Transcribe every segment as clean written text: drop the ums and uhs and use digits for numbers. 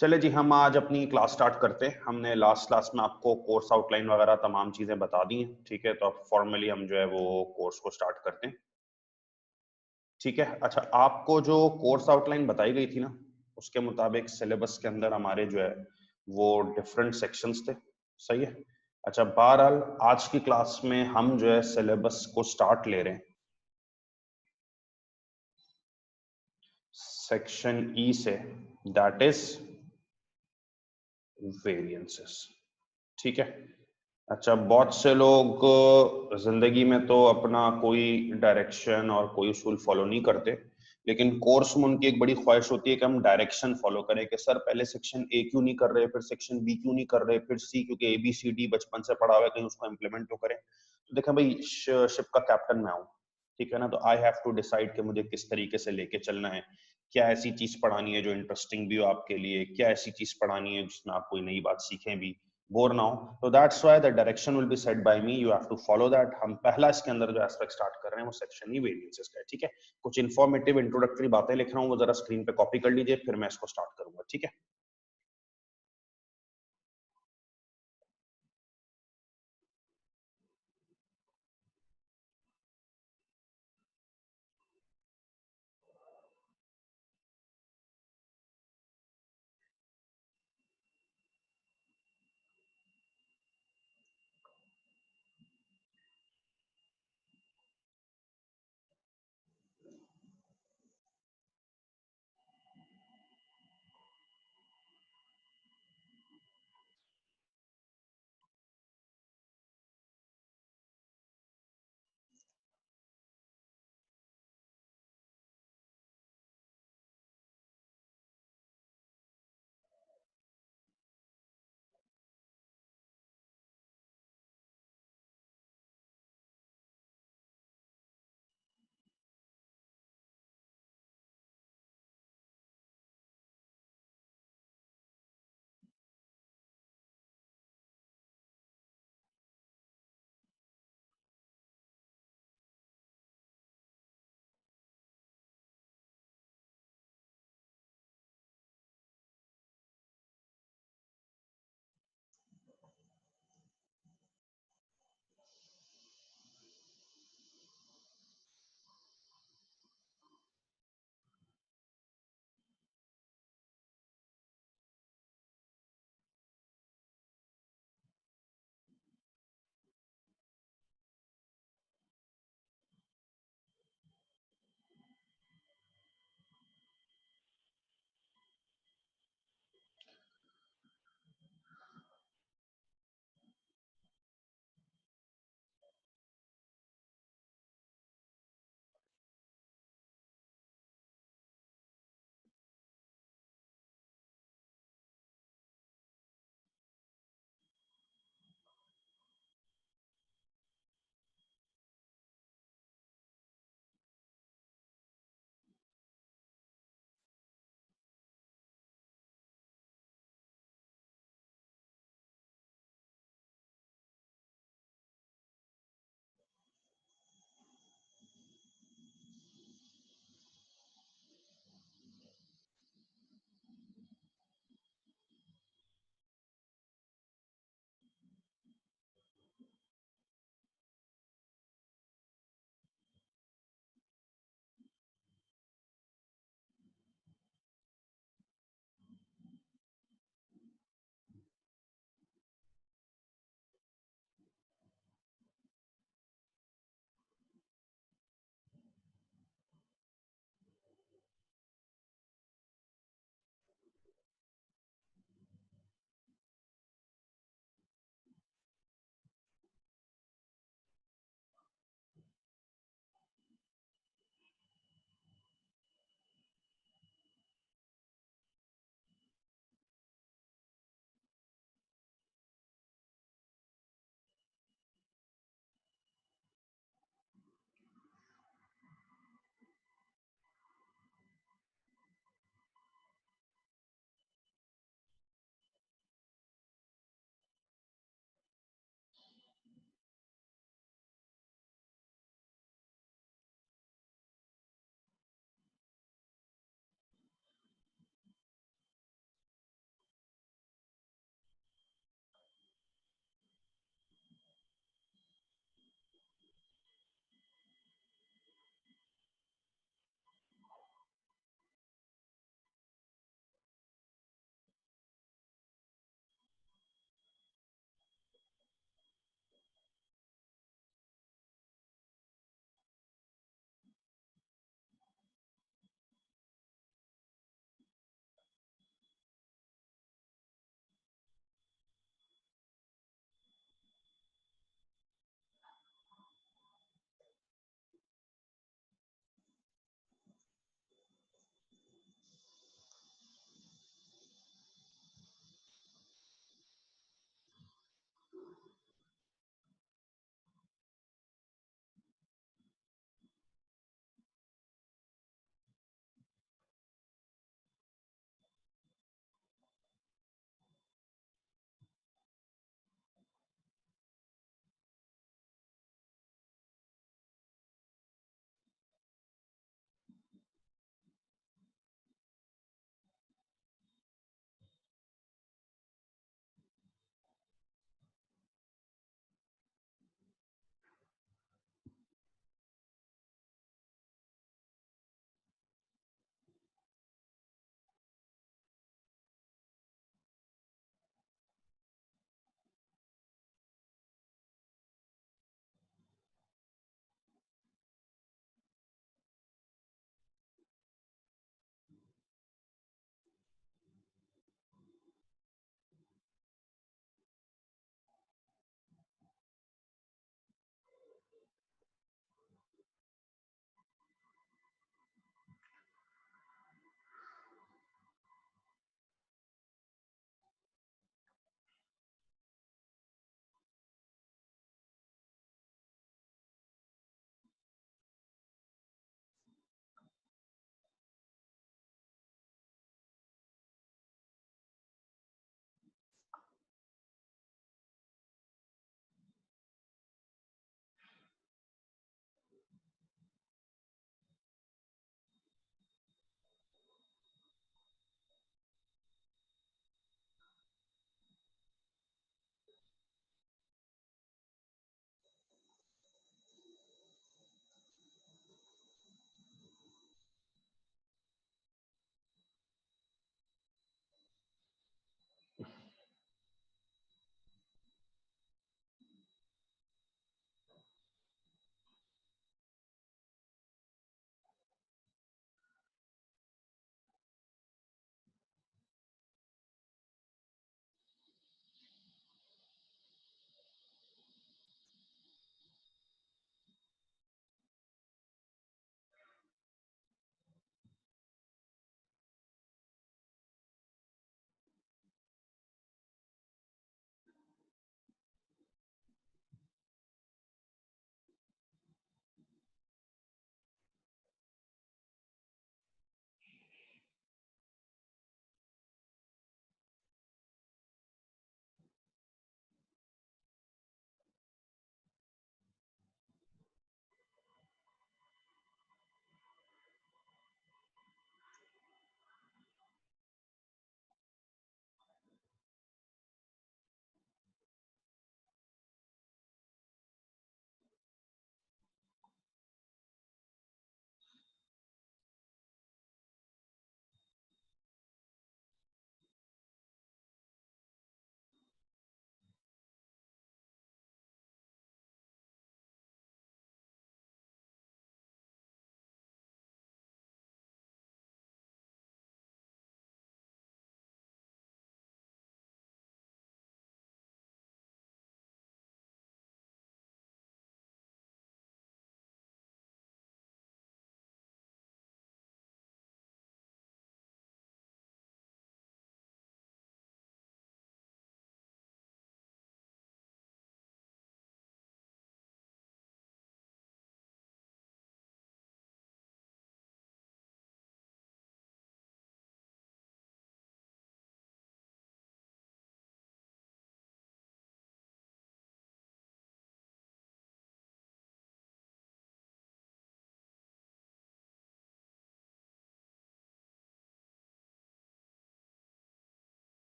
चले जी, हम आज अपनी क्लास स्टार्ट करते हैं। हमने लास्ट क्लास में आपको कोर्स आउटलाइन वगैरह तमाम चीजें बता दी हैं, ठीक है। तो अब फॉर्मली हम जो है वो कोर्स को स्टार्ट करते हैं, ठीक है। अच्छा, आपको जो कोर्स आउटलाइन बताई गई थी ना, उसके मुताबिक सिलेबस के अंदर हमारे जो है वो डिफरेंट सेक्शंस थे, सही है। अच्छा, बहरहाल आज की क्लास में हम जो है सिलेबस को स्टार्ट ले रहे हैं सेक्शन ई से, दैट इज वेरिएंसेस, ठीक है। अच्छा, बहुत से लोग जिंदगी में तो अपना कोई डायरेक्शन और कोई उसूल फॉलो नहीं करते, लेकिन कोर्स में उनकी एक बड़ी ख्वाहिश होती है कि हम डायरेक्शन फॉलो करें, कि सर पहले सेक्शन ए क्यों नहीं कर रहे, फिर सेक्शन बी क्यों नहीं कर रहे, फिर सी, क्योंकि ए बी सी डी बचपन से पढ़ा हुआ है, कहीं उसको इम्प्लीमेंट तो करें। तो देखें भाई, शिप का कैप्टन मैं हूँ, ठीक है ना। तो आई हैव टू डिसाइड कि मुझे किस तरीके से लेके चलना है, क्या ऐसी चीज पढ़ानी है जो इंटरेस्टिंग भी हो आपके लिए, क्या ऐसी चीज पढ़ानी है जिसमें आप कोई नई बात सीखें भी, बोर ना हो। तो that's why the direction will be set by me, you have to follow that. हम पहला इसके अंदर जो एस्पेक्ट स्टार्ट कर रहे हैं वो सेक्शन ही वेरिएंसेस का है, ठीक है। कुछ इंफॉर्मेटिव इंट्रोडक्टरी बातें लिख रहा हूँ, वो जरा स्क्रीन पे कॉपी कर लीजिए, फिर मैं इसको स्टार्ट करूंगा, ठीक है।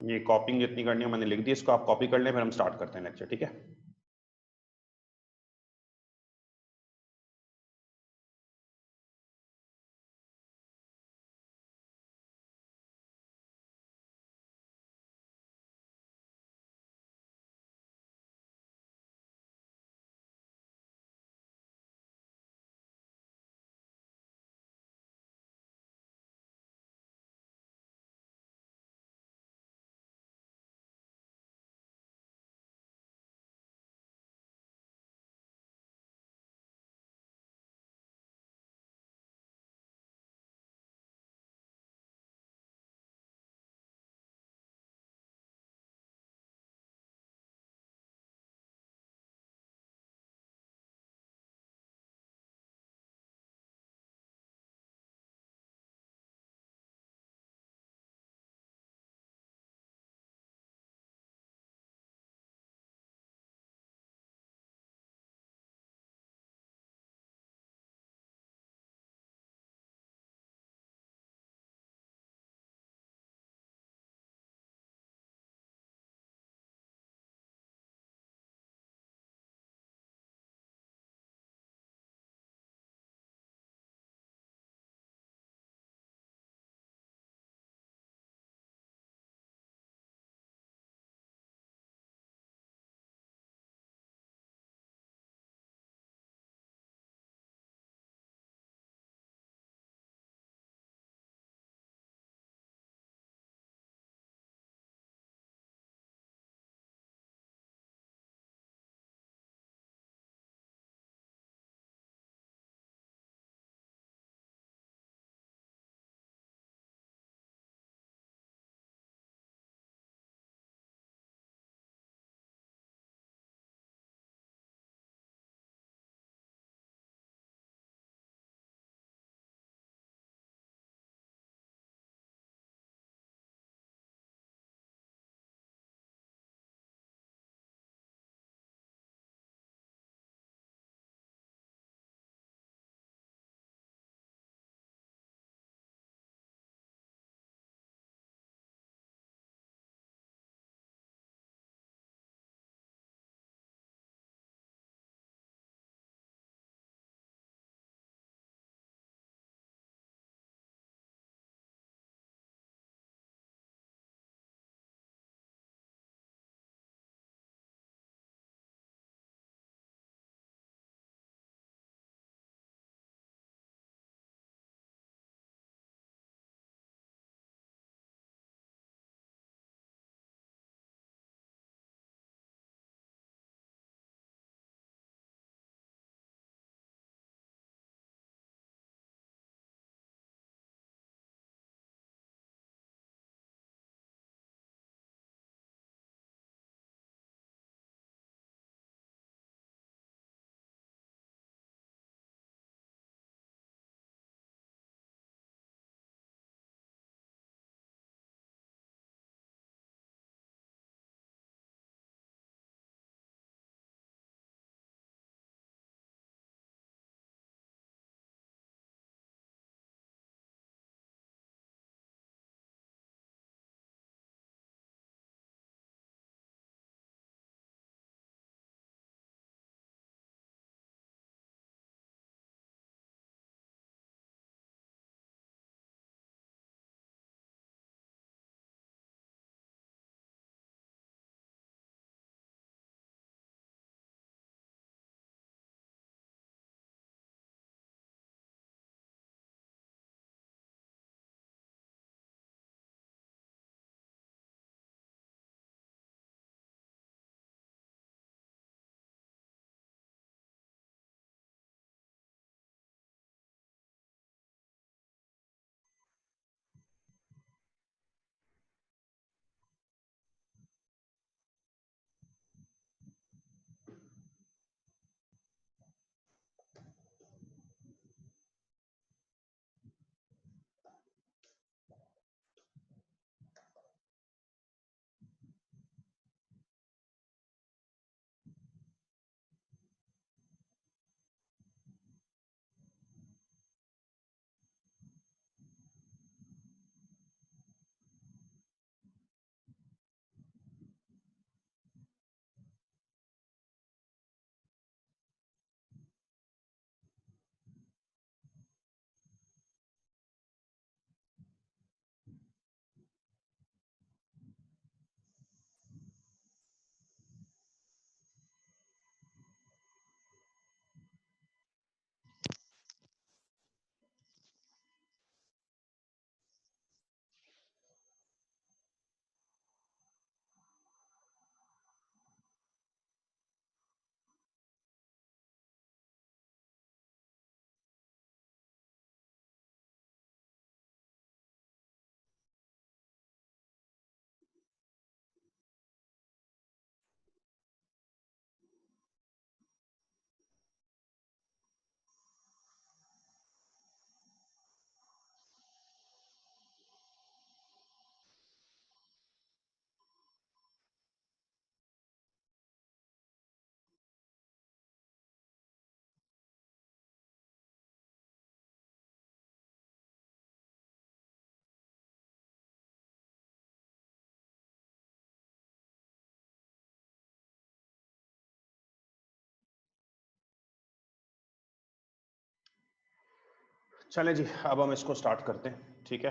ये कॉपिंग जितनी करनी है मैंने लिख दी, इसको आप कॉपी कर लें, फिर हम स्टार्ट करते हैं लेक्चर, ठीक है। चले जी, अब हम इसको स्टार्ट करते हैं, ठीक है।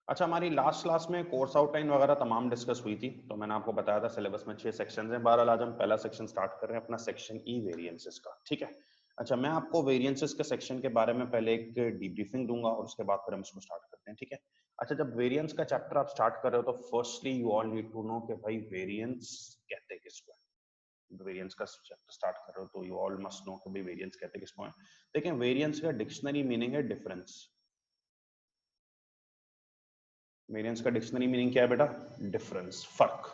अच्छा, हमारी लास्ट क्लास में कोर्स आउटलाइन वगैरह तमाम डिस्कस हुई थी, तो मैंने आपको बताया था सिलेबस में 6 सेक्शंस हैं। बहरहाल आज हम पहला सेक्शन स्टार्ट कर रहे हैं अपना सेक्शन ई वेरिएंसेस का, ठीक है। अच्छा, मैं आपको वेरिएंसेस के सेक्शन के बारे में पहले एक डीब्रीफिंग दूंगा और उसके बाद फिर हम इसको स्टार्ट करते हैं, ठीक है। अच्छा, जब वेरिएंस का चैप्टर आप स्टार्ट कर रहे हो तो firstly you all need to know कि भाई वेरिएंस कहते किसको है। वेरिएंस का चैप्टर स्टार्ट कर रहे हो तो यू ऑल मस्ट नो कि भाई वेरिएंस कहते किसको है। देखिए, वेरिएंस का डिक्शनरी मीनिंग है डिफरेंस। वेरिएंस का डिक्शनरी मीनिंग क्या है बेटा? डिफरेंस, फर्क।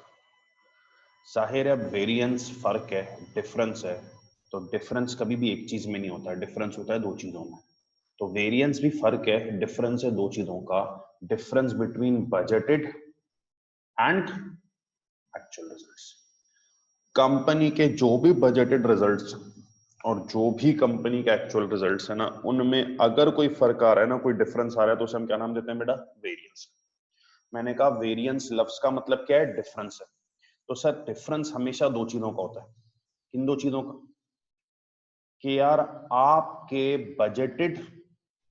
जाहिर है वेरिएंस फर्क है, डिफरेंस है, तो डिफरेंस कभी भी एक चीज में नहीं होता है, डिफरेंस होता है दो चीजों में। तो वेरिएंस भी फर्क है, डिफरेंस है दो चीजों का, difference between budgeted and actual results. Company के जो भी बजटेड रिजल्ट्स और जो भी कंपनी के एक्चुअल रिजल्ट्स है ना, उनमें अगर कोई फर्क आ रहा है ना, कोई डिफरेंस आ रहा है, तो उसे हम क्या नाम देते हैं बेटा? वेरिएंस। मैंने कहा वेरिएंस लफ्ज का मतलब क्या है? डिफरेंस है। तो सर डिफरेंस हमेशा दो चीजों का होता है। किन दो चीजों का? कि यार आपके बजटेड,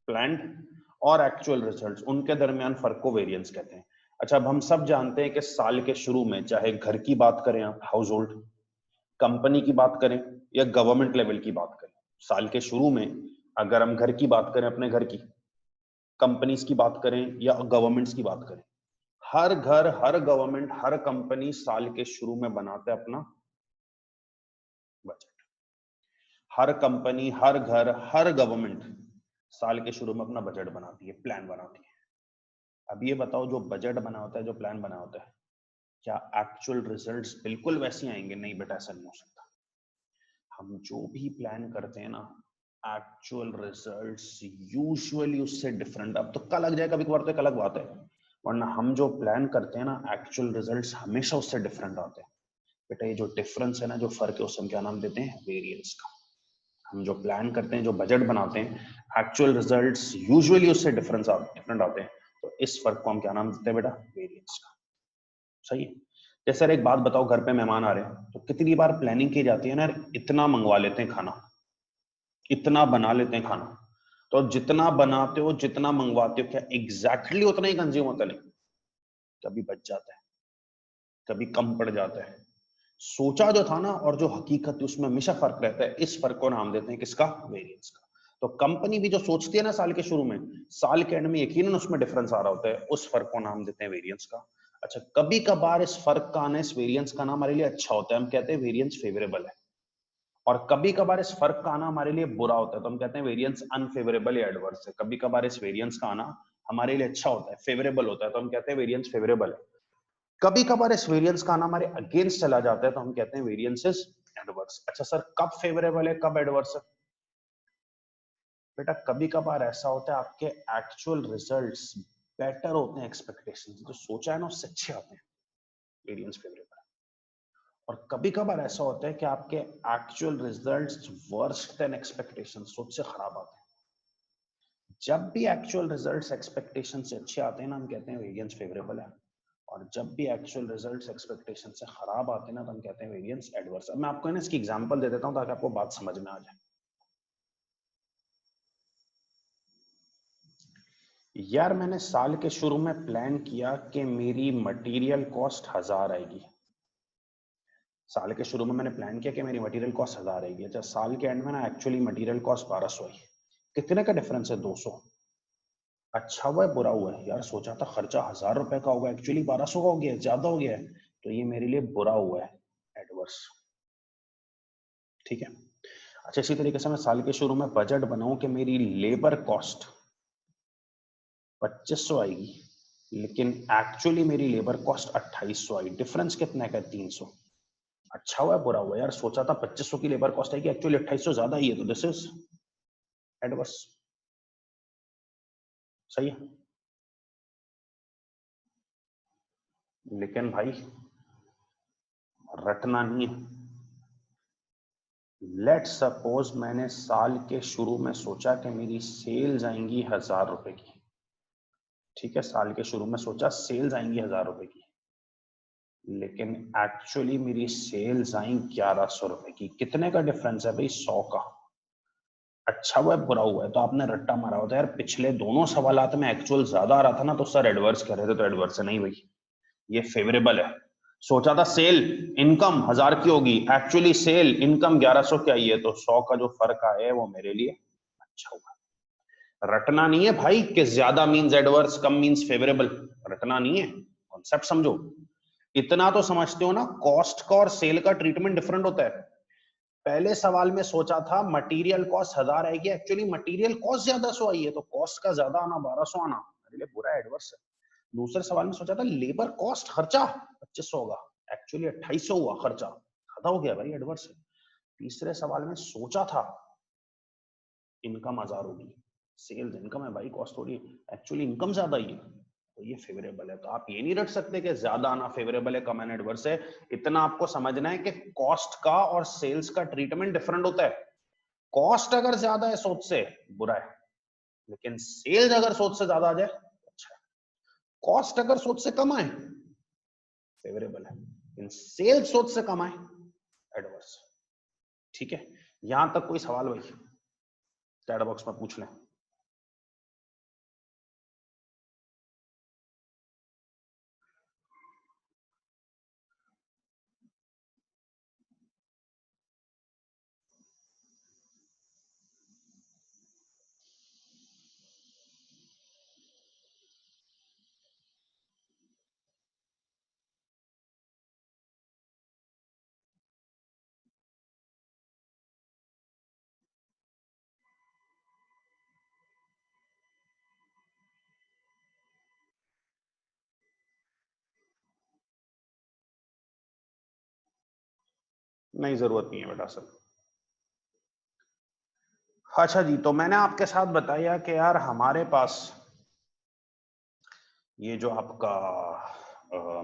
प्लान्ड और एक्चुअल रिजल्ट्स, उनके दरमियान फर्क को वेरिएंस कहते हैं। अच्छा, अब हम सब जानते हैं कि साल के शुरू में चाहे घर की बात करें आप, हाउस होल्ड, कंपनी की बात करें या गवर्नमेंट लेवल की बात करें, साल के शुरू में अगर हम घर की बात करें, अपने घर की, कंपनीज की बात करें या गवर्नमेंट्स की बात करें, हर घर, हर गवर्नमेंट, हर कंपनी साल के शुरू में बनाते हैं अपना बजट। हर कंपनी, हर घर, हर गवर्नमेंट साल के शुरू में अपना बजट बनाती है, प्लान बनाती है। अब ये बताओ, जो बजट बना होता है, जो प्लान बना होता है, क्या एक्चुअल रिजल्ट्स बिल्कुल वैसे आएंगे? नहीं बेटा, ऐसा नहीं हो सकता। हम जो भी प्लान करते हैं ना, एक्चुअल रिजल्ट्स यूजुअली उससे डिफरेंट। अब तुक्का लग जाए कभी कभार तो एक अलग बात है, वरना हम जो प्लान करते हैं ना, एक्चुअल रिजल्ट्स हमेशा उससे डिफरेंट आते हैं। बेटा ये जो डिफरेंस है ना, जो फर्क है, उसे हम क्या नाम देते हैं? वेरिएंस का। हम जो प्लान करते हैं, जो बजट बनाते हैं, एक्चुअल रिजल्ट्स यूजुअली उससे डिफरेंट आते हैं, तो इस फर्क को हम क्या नाम देते हैं बेटा? वेरिएंस का। सही है। जैसे सर एक बात बताओ, घर पे मेहमान आ रहे हैं तो कितनी बार प्लानिंग की जाती है ना, इतना मंगवा लेते हैं खाना, इतना बना लेते हैं खाना, तो जितना बनाते हो, जितना मंगवाते हो, क्या एग्जैक्टली उतना ही कंज्यूम होता? नहीं, कभी बच जाता है, कभी कम पड़ जाता है। सोचा जो था ना और जो हकीकत है उसमें हमेशा फर्क रहता है। इस फर्क को नाम देते हैं किसका? वेरिएंस का। तो कंपनी भी जो सोचती है ना साल के शुरू में, साल के एंड में यकीनन उसमें डिफरेंस आ रहा होता है, उस फर्क को नाम देते हैं वेरिएंस का। अच्छा, कभी कभार इस फर्क का आना, इस वेरिएंस का नाम हमारे लिए अच्छा होता है, हम कहते हैं वेरिएंस फेवरेबल है। और कभी कभार इस फर्क का आना हमारे लिए बुरा होता है, तो हम कहते हैं वेरिएंस अनफेवरेबल या एडवर्स है। कभी कभार इस वेरिएंस का आना हमारे लिए अच्छा होता है, फेवरेबल होता है, तो हम कहते हैं वेरिएंस फेवरेबल है। कभी कभार इस वेरिएंस का आना हमारे अगेंस्ट चला जाता है, तो हम कहते हैं वेरिएंस इज एडवर्स। अच्छा सर, कब फेवरेबल है, कब एडवर्स है? बेटा कभी कभार ऐसा होता है आपके एक्चुअल रिजल्ट्स बेटर होते हैं एक्सपेक्टेशंस, जो सोचा है ना उससे अच्छे आते हैं, वेरिएंस फेवरेबल है। और कभी कभार ऐसा होता है कि आपके actual results worst then expectations, सोच से खराब आते हैं। जब भी एक्चुअल रिजल्ट्स एक्सपेक्टेशन से अच्छे आते हैं ना, हम कहते हैं वेरिएंस फेवरेबल है। और जब भी एक्चुअल रिजल्ट्स एक्सपेक्टेशन से खराब आते हैं ना, तो हम कहते हैं वेरिएंस एडवर्स। अब मैं आपको ना इसकी एग्जांपल दे देता हूं ताकि आपको बात समझ में आ जाए। यार मैंने साल के शुरू में प्लान किया कि मेरी मटेरियल कॉस्ट 1000 आएगी। साल के शुरू में मैंने प्लान किया कि मेरी मटेरियल कॉस्ट 1000 आएगी। अच्छा, साल के एंड में ना एक्चुअली मटेरियल कॉस्ट 1200 आई। कितने का डिफरेंस है? 200। अच्छा हुआ है बुरा हुआ है? यार सोचा था खर्चा 1000 रुपए का होगा, एक्चुअली 1200 का हो गया, ज्यादा हो गया है, तो ये मेरे लिए बुरा हुआ है, एडवर्स। ठीक है। अच्छा, इसी तरीके से मैं साल के शुरू में बजट बनाऊं कि मेरी लेबर कॉस्ट 2500 आएगी, लेकिन एक्चुअली मेरी लेबर कॉस्ट 2800 आई। डिफरेंस कितना का? 300। अच्छा हुआ बुरा हुआ? यार सोचा था 2500 की लेबर कॉस्ट आएगी, एक्चुअली 2800 ज्यादा ही है, तो दिस इज एडवर्स। सही है। लेकिन भाई रटना नहीं है। लेट सपोज मैंने साल के शुरू में सोचा कि मेरी सेल्स आएंगी 1000 रुपए की। ठीक है, साल के शुरू में सोचा सेल्स आएंगी 1000 रुपए की। लेकिन एक्चुअली मेरी सेल्स आई 1100 रुपए की। कितने का डिफरेंस है भाई? 100 का। अच्छा हुआ है बुरा हुआ है? तो आपने रट्टा मारा होता है यार। पिछले दोनों सवालात में एक्चुअल ज्यादा आ रहा था ना, तो सर एडवर्स कह रहे थे, तो एडवर्स है नहीं भाई, ये फेवरेबल है। सोचा था सेल इनकम 1000 की होगी, एक्चुअली सेल इनकम 1100 की आई है, तो 100 का जो फर्क आया है वो मेरे लिए अच्छा हुआ। रटना नहीं है भाई कि ज्यादा मींस एडवर्स, कम मींस फेवरेबल। रटना नहीं है, कॉन्सेप्ट समझो। इतना तो समझते हो ना, कॉस्ट का और सेल का ट्रीटमेंट डिफरेंट होता है। पहले सवाल में सोचा था मटेरियल कॉस्ट 1000 आएगी, एक्चुअली मटेरियल कॉस्ट ज्यादा 100 आई है, तो कॉस्ट का ज्यादा आना 1200 आना मेरे लिए बुरा एडवर्स है। दूसरे सवाल में सोचा था लेबर कॉस्ट खर्चा 2500 होगा, एक्चुअली 2800 हुआ खर्चा, आधा हो गया भाई, एडवर्स है। तीसरे सवाल में सोचा था इनकम 1000 होगी, सेल्स इनकम है भाई, कॉस्ट थोड़ी, एक्चुअली इनकम ज्यादा ही है, तो ये फेवरेबल है। तो आप ये नहीं रख सकते कि ज्यादा आना फेवरेबल है, कम आना एडवर्स है। इतना आपको समझना है कि कॉस्ट का और सेल्स का ट्रीटमेंट डिफरेंट होता है। कॉस्ट अगर ज्यादा है सोच से बुरा है, लेकिन सेल्स अगर सोच से ज्यादा आ जाए अच्छा है। कॉस्ट अगर सोच से कम आए फेवरेबल है, इन सेल्स सोच से कम आए एडवर्स। ठीक है, यहां तक कोई सवाल भाई? चैट बॉक्स में पूछ लें। नहीं, जरूरत नहीं है बेटा सर। अच्छा जी, तो मैंने आपके साथ बताया कि यार हमारे पास ये जो आपका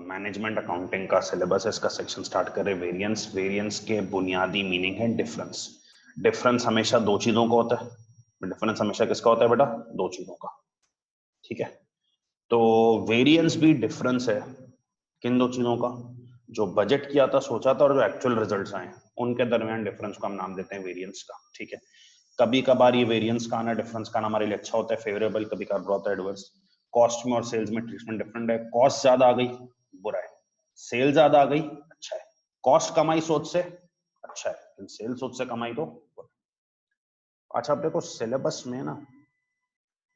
मैनेजमेंट अकाउंटिंग का सिलेबस है, इसका सेक्शन स्टार्ट करें वेरिएंस। वेरिएंस के बुनियादी मीनिंग है डिफरेंस। डिफरेंस हमेशा दो चीजों का होता है। डिफरेंस हमेशा किसका होता है बेटा? दो चीजों का। ठीक है, तो वेरिएंस भी डिफरेंस है। किन दो चीजों का? जो बजट किया था, सोचा था, और जो एक्चुअल रिजल्ट्स आए उनके दरमियान डिफरेंस को हम नाम देते हैं वेरिएंस का। ठीक है, कभी कभार ये वेरिएंस का आना, डिफरेंस का आना हमारे लिए अच्छा होता है, फेवरेबल, कभी कभार बुरा होता है, एडवर्स। कॉस्ट में और सेल्स में ट्रीटमेंट डिफरेंट है। कॉस्ट ज्यादा आ गई बुरा है, सेल ज्यादा आ गई अच्छा है। कॉस्ट कमाई सोच से अच्छा है, सेल सोच से कमाई तो बुरा। अच्छा, अब देखो सिलेबस में ना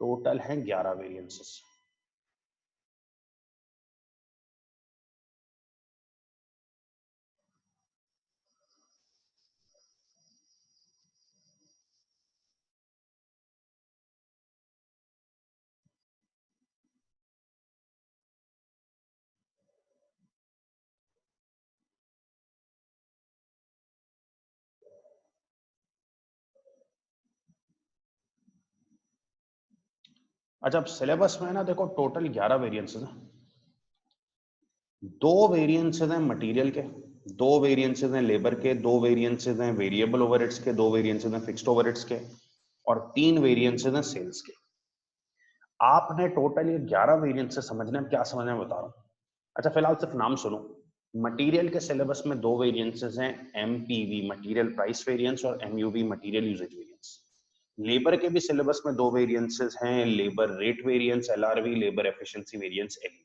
टोटल है 11 वेरिएंसेस। अच्छा, अब सिलेबस में ना देखो टोटल 11 वेरिएंसेस हैं। दो वेरिएंसेस हैं मटेरियल के, दो वेरिएंसेस हैं लेबर के, दो वेरिएंसेस हैं वेरिएबल ओवरहेड्स के, दो वेरिएंसेस हैं फिक्स्ड ओवरहेड्स के, और तीन वेरिएंसेस हैं सेल्स के। आपने टोटल ये 11 वेरिएंसेस समझने में क्या समझना है बता रहा हूँ। अच्छा, फिलहाल सिर्फ नाम सुनो। मटेरियल के सिलेबस में दो वेरिएंसेस हैं, एमपीवी मटेरियल प्राइस वेरिएंस और MUV material usage variance. Labour के भी सिलेबस में दो वेरिएंसेस हैं, labour rate variance LRV, labour efficiency variance L.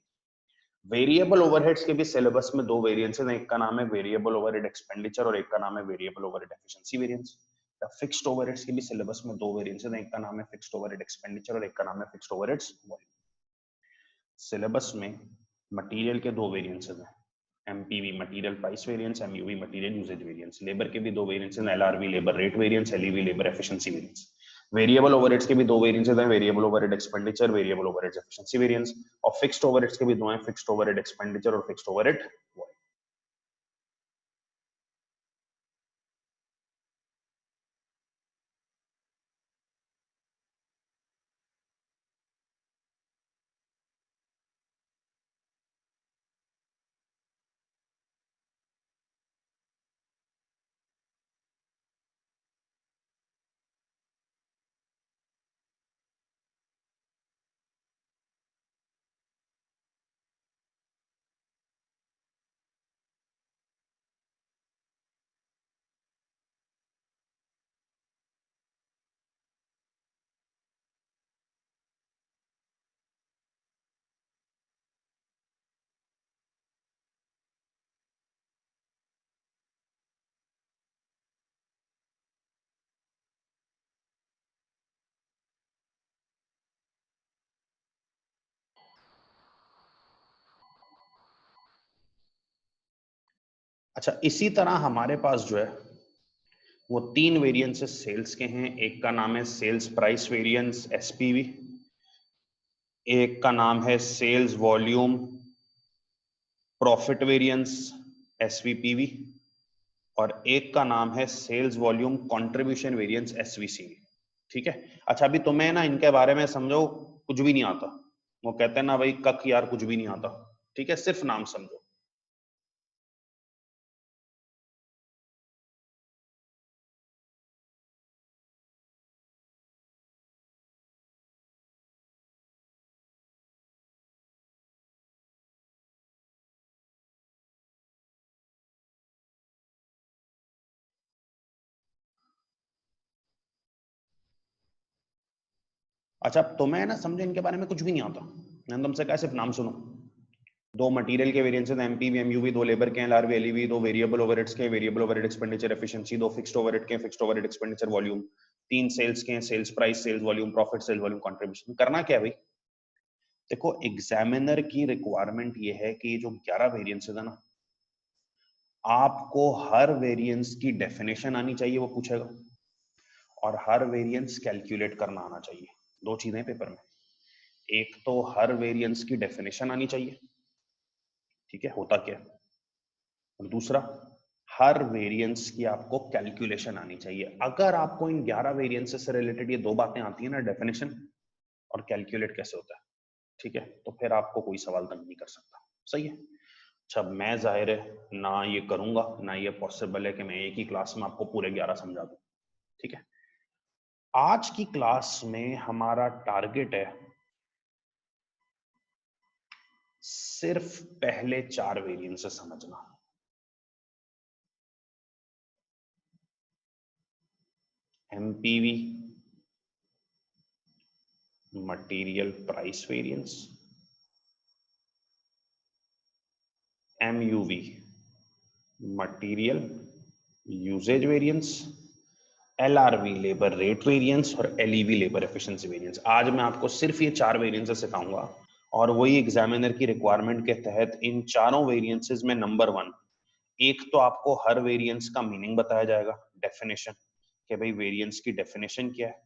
Variable overheads के भी सिलेबस में दो वेरिएंसेस हैं, एक का नाम है वेरिएबल ओवरहेड एक्सपेंडिचर और एक का नाम है variable overhead efficiency variance. Fixed overheads के भी सिलेबस में दो वेरिएंसेस हैं, एक का नाम है फिक्स्ड ओवरहेड एक्सपेंडिचर और एक का नाम है फिक्स्ड ओवरहेड्स वॉल्यूम। सिलेबस में मटेरियल के दो वेरिएंसेस हैं, MPV material price variance, MUV material usage variance. Labour के भी दो वेरिएंसेस हैं, LRV labour rate variance, LEV labour efficiency variance. Variable overheads के भी दो वेरिएंसेस हैं, variable overhead expenditure, variable overhead efficiency variance. और फिक्स्ड ओवरहेड्स के भी दो हैं, फिक्स्ड ओवरहेड एक्सपेंडिचर और फिक्स्ड ओवरहेड। अच्छा, इसी तरह हमारे पास जो है वो 3 वेरिएंसेस सेल्स के हैं। एक का नाम है सेल्स प्राइस वेरिएंस एसपीवी, एक का नाम है सेल्स वॉल्यूम प्रॉफिट वेरिएंस एसवीपीवी, और एक का नाम है सेल्स वॉल्यूम कंट्रीब्यूशन वेरिएंस एसवीसीवी। ठीक है। अच्छा, अभी तुम्हें ना इनके बारे में समझो कुछ भी नहीं आता, वो कहते हैं ना भाई कख यार कुछ भी नहीं आता। ठीक है, सिर्फ नाम समझो। अच्छा, तुम्हें ना समझो इनके बारे में कुछ भी नहीं आता, मैंने तुमसे कहा सिर्फ नाम सुनो। दो मटेरियल के वेरिएंसेस एमपीवी एमयूवी, दो लेबर के एलआरवी एलईवी, दो वेरिएबल ओवरहेड्स के वेरिएबल ओवरहेड एक्सपेंडिचर एफिशिएंसी, दो फिक्स्ड ओवरहेड के फिक्स्ड ओवरहेड एक्सपेंडिचर वॉल्यूम, तीन सेल्स के sales price sales volume profit sales volume contribution. करना क्या है भाई, देखो एग्जामिनर की रिक्वायरमेंट ये है कि जो 11 वेरिएंसेस है ना, आपको हर वेरिएंस की डेफिनेशन आनी चाहिए, वो पूछेगा, और हर वेरिएंस कैलकुलेट करना आना चाहिए। दो चीजें पेपर में, एक तो हर वेरिएंस की डेफिनेशन आनी चाहिए, ठीक है, होता क्या है, और दूसरा हर वेरिएंस की आपको कैलकुलेशन आनी चाहिए। अगर आपको इन 11 वेरिएंसेस से रिलेटेड ये दो बातें आती है ना, डेफिनेशन और कैलकुलेट कैसे होता है, ठीक है, तो फिर आपको कोई सवाल तंग नहीं कर सकता। सही है। अच्छा, मैं जाहिर है ना ये करूंगा ना ये पॉसिबल है कि मैं एक ही क्लास में आपको पूरे 11 समझा दूं। ठीक है, आज की क्लास में हमारा टारगेट है सिर्फ पहले 4 वेरिएंसेस समझना। MPV material price variance, MUV material usage variance, LRV labour rate variance, और एलईवी लेबर एफिशिएंसी वेरिएंस। आज मैं आपको सिर्फ ये 4 वेरिएंसेस सिखाऊंगा, और वही एग्जामिनर की रिक्वायरमेंट के तहत इन चारों वेरिएंसेस में नंबर 1, एक तो आपको हर वेरिएंस का मीनिंग बताया जाएगा, डेफिनेशन, कि भाई वेरिएंस की डेफिनेशन क्या है,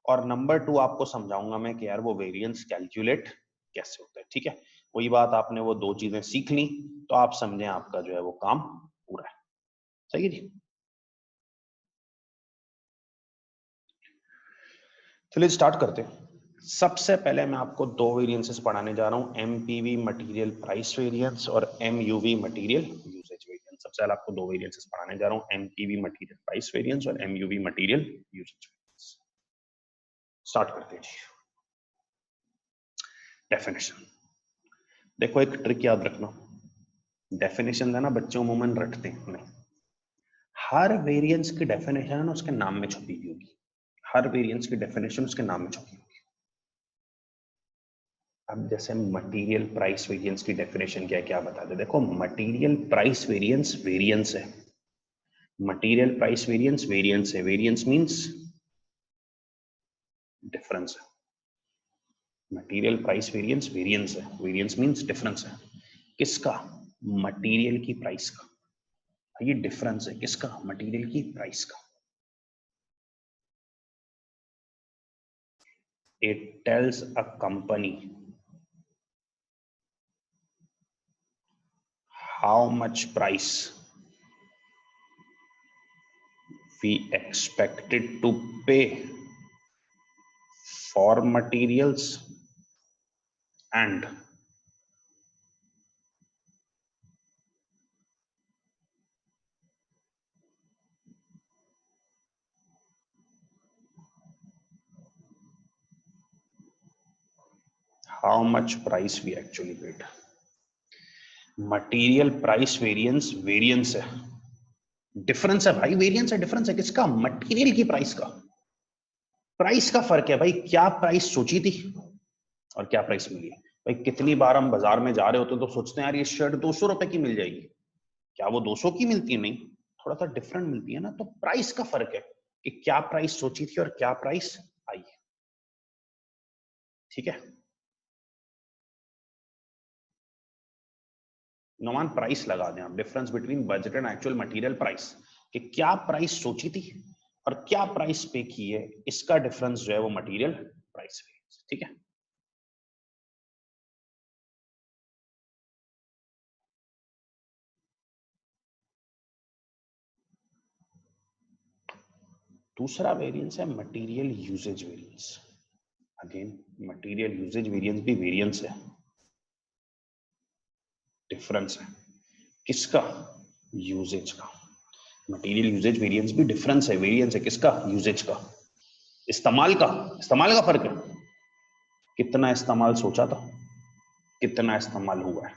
और नंबर 2 आपको समझाऊंगा मैं कि यार वो वेरिएंस कैलकुलेट कैसे होता है। ठीक है, वही बात, आपने वो दो चीजें सीख ली तो आप समझें आपका जो है वो काम पूरा है। सही है जी। चलिए स्टार्ट करते हैं। सबसे पहले मैं आपको दो वेरिएंसेस पढ़ाने जा रहा हूं, एमपीवी मटेरियल प्राइस वेरिएंस और एमयूवी मटेरियल यूजेज वेरिएंस। सबसे पहले आपको दो वेरिएंसेस पढ़ाने जा रहा हूं, एमपीवी मटेरियल प्राइस वेरिएंस और MUV material usage variance. Start करते हैं जी। डेफिनेशन, देखो एक ट्रिक याद रखना, डेफिनेशन है ना बच्चे अमूमन रटते हैं नहीं, हर वेरिएंस की डेफिनेशन है ना उसके नाम में छुपी हुई होगी, हर वेरिएंस की डेफिनेशन उसके नाम में छुपी होगी। अब जैसे मटेरियल प्राइस वेरिएंस की डेफिनेशन क्या है, क्या बता दे, देखो मटेरियल प्राइस वेरिएंस वेरिएंस है, मटेरियल प्राइस वेरिएंस वेरिएंस है, वेरिएंस मींस डिफरेंस है, मटेरियल प्राइस वेरिएंस वेरिएंस है, वेरिएंस मींस डिफरेंस है। किसका, मटेरियल की प्राइस का, ये डिफरेंस है किसका, मटेरियल की प्राइस का। It tells a company how much price we expected to pay for materials and how much price we actually paid. Material price variance variance है, डिफरेंस है भाई, वेरिएंस है डिफरेंस है किसका, मटेरियल की प्राइस का। प्राइस का फर्क है भाई, क्या प्राइस सोची थी और क्या प्राइस मिली है। भाई कितनी बार हम बाजार में जा रहे होते तो सोचते हैं यार ये शर्ट 200 रुपए की मिल जाएगी, क्या वो 200 की मिलती है, नहीं, थोड़ा सा डिफरेंट मिलती है ना, तो प्राइस का फर्क है कि क्या प्राइस सोची थी और क्या प्राइस आई। ठीक है, नोमान प्राइस लगा दें आप, difference between budget and actual material price, कि क्या प्राइस सोची थी और क्या प्राइस पे की है, इसका डिफरेंस जो है वो मटेरियल प्राइस वेरिएंस। ठीक है, दूसरा वेरिएंस है material usage variance. Again material usage variance भी वेरिएंस है, डिफरेंस है किसका, यूजेज का। मटेरियल यूजेज वेरिएंस भी डिफरेंस है, वेरिएंस है किसका, यूजेज का, इस्तेमाल का। इस्तेमाल का फर्क है, कितना इस्तेमाल सोचा था, कितना इस्तेमाल हुआ है।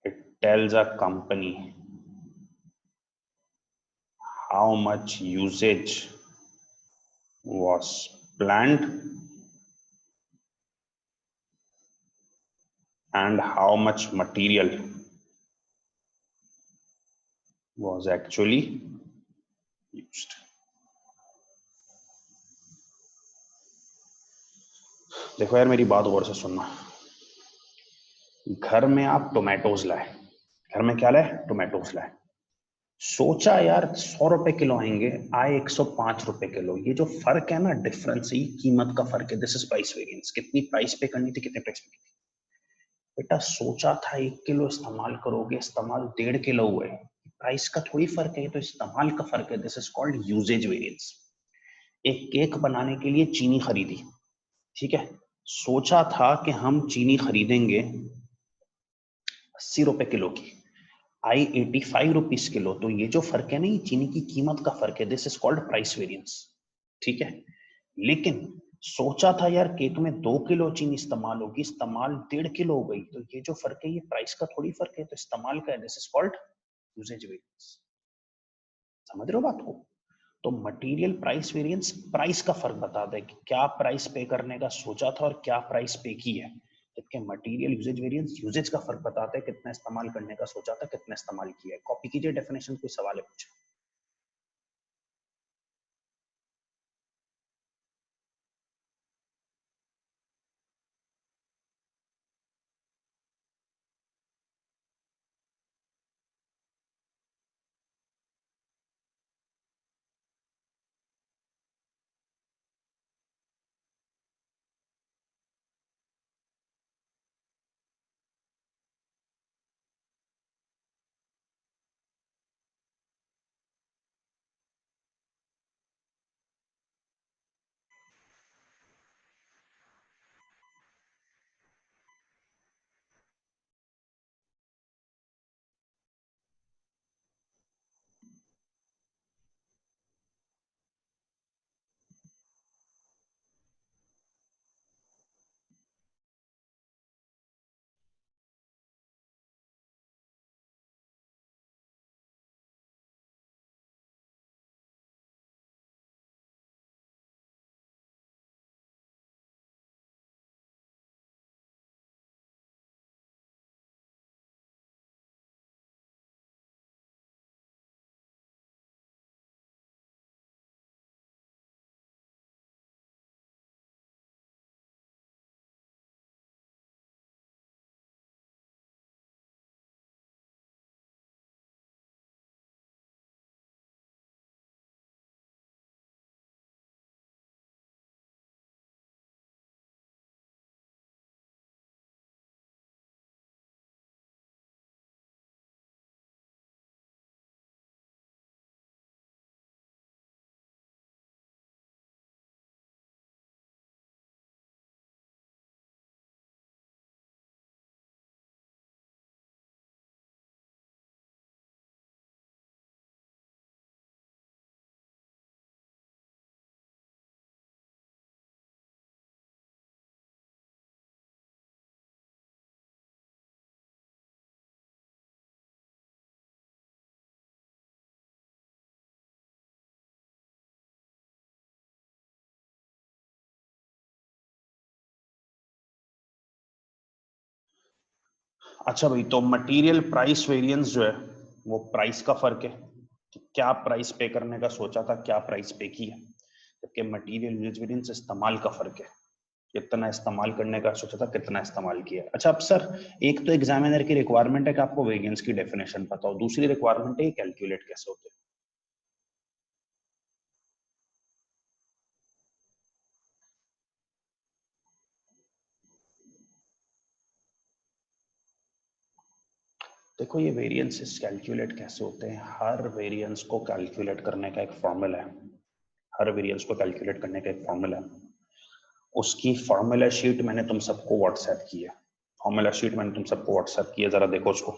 It tells a company how much usage was planned and how much material was actually used. देखो यार मेरी बात गौर से सुनना, घर में आप टोमेटोज लाए, घर में क्या लाए, टोमेटोज लाए, सोचा यार 100 रुपए किलो आएंगे, आए 105 रुपए किलो। ये जो फर्क है ना, डिफरेंस, ये कीमत का फर्क है, दिस इज प्राइस वेरिएंस। कितनी प्राइस पे करनी थी, कितने प्राइस पे करनी थी। बेटा सोचा था 1 किलो इस्तेमाल करोगे, इस्तेमाल 1.5 किलो हुए, प्राइस का थोड़ी फर्क है, ये तो इस्तेमाल का फर्क है। This is called usage variance. एक केक बनाने के लिए चीनी खरीदी, ठीक है, सोचा था कि हम चीनी खरीदेंगे 80 रुपए किलो की, आई 85 रुपीज किलो। तो ये जो फर्क है ना, ये चीनी की कीमत का फर्क है, this is called price variance. ठीक है, लेकिन सोचा था यार केक में 2 किलो चीनी इस्तेमाल होगी, इस्तेमाल 1.5 किलो हो गई, तो ये जो फर्क है ये प्राइस का थोड़ी फर्क है, तो इस्तेमाल का है, this is called usage variance. समझ रहे हो बात को। तो मटेरियल प्राइस वेरिएंस प्राइस का फर्क बताता है कि क्या प्राइस पे करने का सोचा था और क्या प्राइस पे की है, जबकि मटेरियल यूजेज वेरिएंस यूजेज का फर्क बताता है, कितना इस्तेमाल करने का सोचा था, कितना इस्तेमाल किया है। कॉपी कीजिए डेफिनेशन, कोई सवाल है पूछे। अच्छा भाई, तो मटेरियल प्राइस वेरिएंस जो है वो प्राइस का फर्क है, कि क्या प्राइस पे करने का सोचा था, क्या प्राइस पे की है, जबकि मटेरियल यूजेज वेरिएंस इस्तेमाल का फर्क है। कितना इस्तेमाल करने का सोचा था, कितना इस्तेमाल किया। अच्छा अब सर, एक तो एग्जामिनर की रिक्वायरमेंट है कि आपको वेरिएंस की डेफिनेशन पता हो, दूसरी रिक्वायरमेंट है कैलकुलेट कैसे होते हैं। देखो ये वेरिएंसेस कैलकुलेट कैसे होते हैं, हर वेरिएंस को कैलकुलेट करने का एक फॉर्मूला है, हर वेरिएंस को कैलकुलेट करने का एक फॉर्मूला है। उसकी फॉर्मूला शीट मैंने तुम सबको व्हाट्सएप की है, फॉर्मूला शीट मैंने तुम सबको व्हाट्सएप की है, जरा देखो उसको।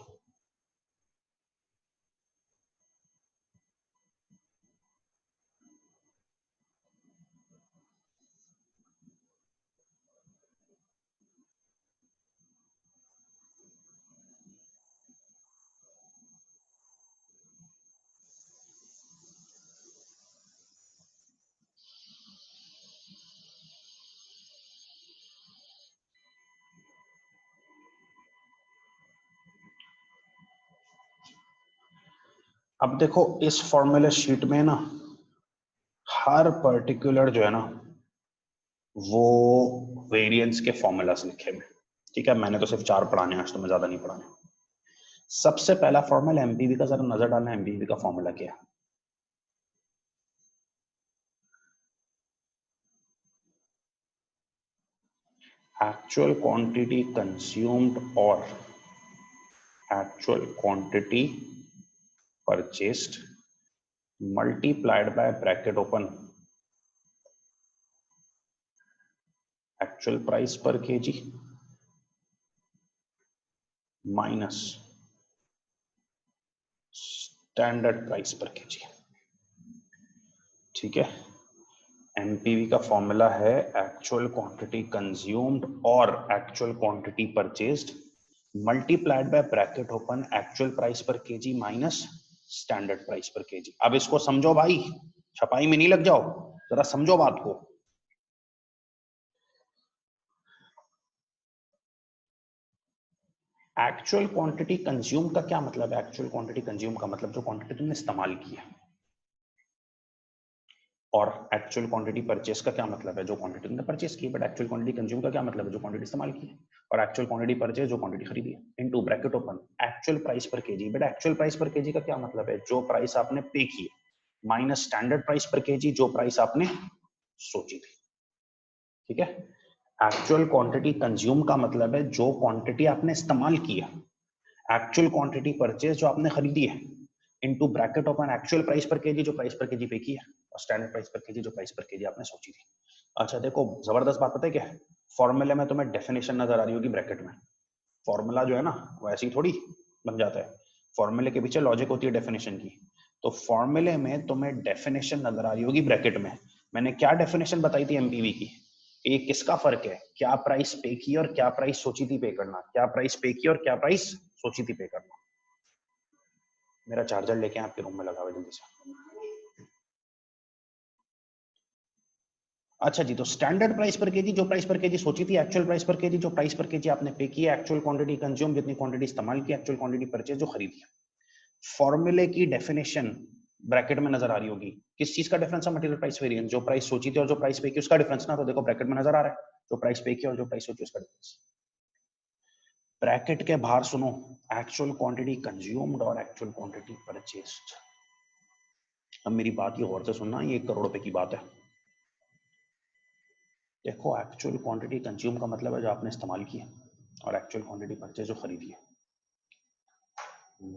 अब देखो इस फॉर्मूला शीट में ना हर पर्टिकुलर जो है ना वो वेरिएंस के फॉर्मूलास लिखे हुए, ठीक है। मैंने तो सिर्फ 4 पढ़ाने हैं आज, तो मैं ज्यादा नहीं पढ़ाने। सबसे पहला फॉर्मूला एमपीवी का, जरा नजर डालना एमपीवी का फॉर्मूला क्या है। एक्चुअल क्वांटिटी कंज्यूम्ड और actual quantity purchased multiplied by bracket open actual price पर केजी माइनस स्टैंडर्ड प्राइस पर केजी, ठीक है। एमपीवी का फॉर्मूला है एक्चुअल क्वांटिटी कंज्यूम्ड और actual quantity purchased multiplied by bracket open actual price पर KG minus standard price पर KG. अब इसको समझो भाई, छपाई में नहीं लग जाओ, जरा समझो बात को। एक्चुअल क्वांटिटी कंज्यूम का क्या मतलब है, एक्चुअल क्वांटिटी कंज्यूम का मतलब जो क्वांटिटी तुमने इस्तेमाल की है। और एक्चुअल क्वांटिटी परचेस का क्या मतलब है, जो क्वांटिटी तुमने परचेस की। बट एक्चुअल क्वांटिटी कंज्यूम का क्या मतलब है, जो क्वांटिटी इस्तेमाल की है। और एक्चुअल क्वांटिटी परचेस, जो क्वांटिटी खरीदी है, into bracket open actual price पर केजी। बट एक्चुअल प्राइस पर केजी का क्या मतलब है, जो प्राइस आपने पे की है माइनस स्टैंडर्ड प्राइस पर केजी, जो प्राइस आपने सोची थी, ठीक है। एक्चुअल क्वांटिटी कंज्यूम का मतलब है जो क्वांटिटी आपने इस्तेमाल की है, एक्चुअल क्वांटिटी परचेज जो आपने खरीदी है, into bracket open actual price पर केजी, जो प्राइस पर केजी पे की है, और स्टैंडर्ड प्राइस पर केजी, जो प्राइस पर केजी आपने सोची थी। अच्छा देखो जबरदस्त बात पता है क्या है, फॉर्मूले में तुम्हें डेफिनेशन नजर आ रही होगी ब्रैकेट में। फॉर्मूला जो है ना वो ऐसे ही थोड़ी बन जाता है, फॉर्मूले के पीछे लॉजिक होती है डेफिनेशन की। तो फॉर्मूले में तुम्हें डेफिनेशन नजर आ रही होगी ब्रैकेट में। मैंने क्या डेफिनेशन बताई थी एमपीवी की, ये किसका फर्क है, क्या प्राइस पे की और क्या प्राइस सोची थी पे करना, क्या प्राइस पे की और क्या प्राइस सोची थी पे करना। मेरा चार्जर लेके आपके रूम में लगा हुआ जल्दी से। अच्छा जी, तो स्टैंडर्ड प्राइस पर केजी, जो प्राइस पर केजी सोची थी, एक्चुअल प्राइस पर केजी, जो प्राइस पर केजी आपने पे किया, एक्चुअल क्वांटिटी कंज्यूम, जितनी क्वांटिटी इस्तेमाल की, एक्चुअल क्वांटिटी परचेज, जो खरीदी। फॉर्मूले की डेफिनेशन ब्रैकेट में नजर आ रही होगी। किस चीज का डिफरेंस है, मटेरियल प्राइस वेरिएंस, जो प्राइस सोची थी और जो प्राइस पे की उसका डिफरेंस ना। तो देखो ब्रैकेट में नजर आ रहा है, जो प्राइस पे की और जो प्राइस सोची उसका डिफरेंस। ब्रैकेट के बाहर सुनो, एक्चुअल क्वांटिटी कंज्यूम्ड और एक्चुअल क्वांटिटी परचेस्ड। अब मेरी बात ये गौर से सुनना, ये 1 करोड़ रुपए की बात है। देखो एक्चुअल क्वांटिटी कंज्यूम का मतलब है जो आपने इस्तेमाल किया, और एक्चुअल क्वांटिटी परचेज जो खरीदी है।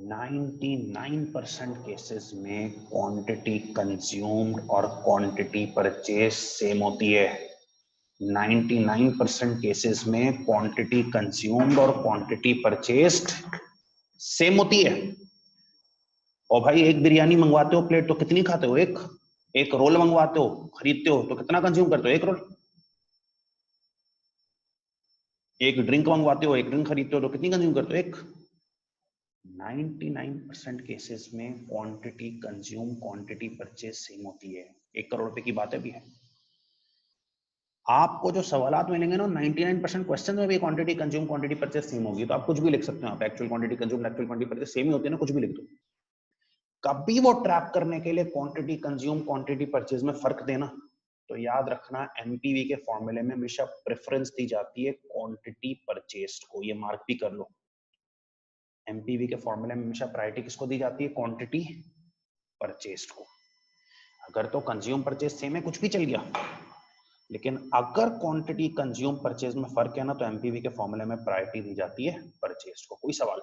99% केसेस में क्वांटिटी कंज्यूम्ड और क्वांटिटी परचेज सेम होती है। 99% केसेस में क्वांटिटी कंज्यूम्ड और क्वांटिटी परचेस्ड सेम होती है। और भाई एक बिरयानी मंगवाते हो प्लेट तो कितनी खाते हो, एक एक रोल मंगवाते हो खरीदते हो तो कितना कंज्यूम करते हो, एक रोल। एक ड्रिंक मंगवाते हो, एक ड्रिंक खरीदते हो तो कितनी कंज्यूम करते हो, एक। 99% केसेस में quantity consume quantity purchase same होती है। 1 करोड़ रुपए की बात है भी है। आपको जो सवालात मिलेंगे ना 99% क्वेश्चन में भी quantity consume quantity purchase same होगी, तो आप कुछ भी लिख सकते हो। आप actual quantity consume actual quantity purchase same ही होती है ना, कुछ भी लिख दो। कभी वो ट्रैप करने के लिए क्वांटिटी कंज्यूम क्वांटिटी परचेज में फर्क देना, तो याद रखना एमपीवी के फॉर्मूले में हमेशा प्रेफरेंस दी जाती है क्वांटिटी परचेस्ड को, ये मार्क भी कर लो। एमपीवी के फॉर्मूले में हमेशा प्रायोरिटी किसको दी जाती है? क्वांटिटी परचेस्ड को। अगर तो कंज्यूम परचेज सेम है, कुछ भी चल गया, लेकिन अगर क्वांटिटी कंज्यूम परचेज में फर्क है ना, तो एमपीवी के फॉर्मूले में प्रायोरिटी दी जाती है परचेज को। कोई सवाल?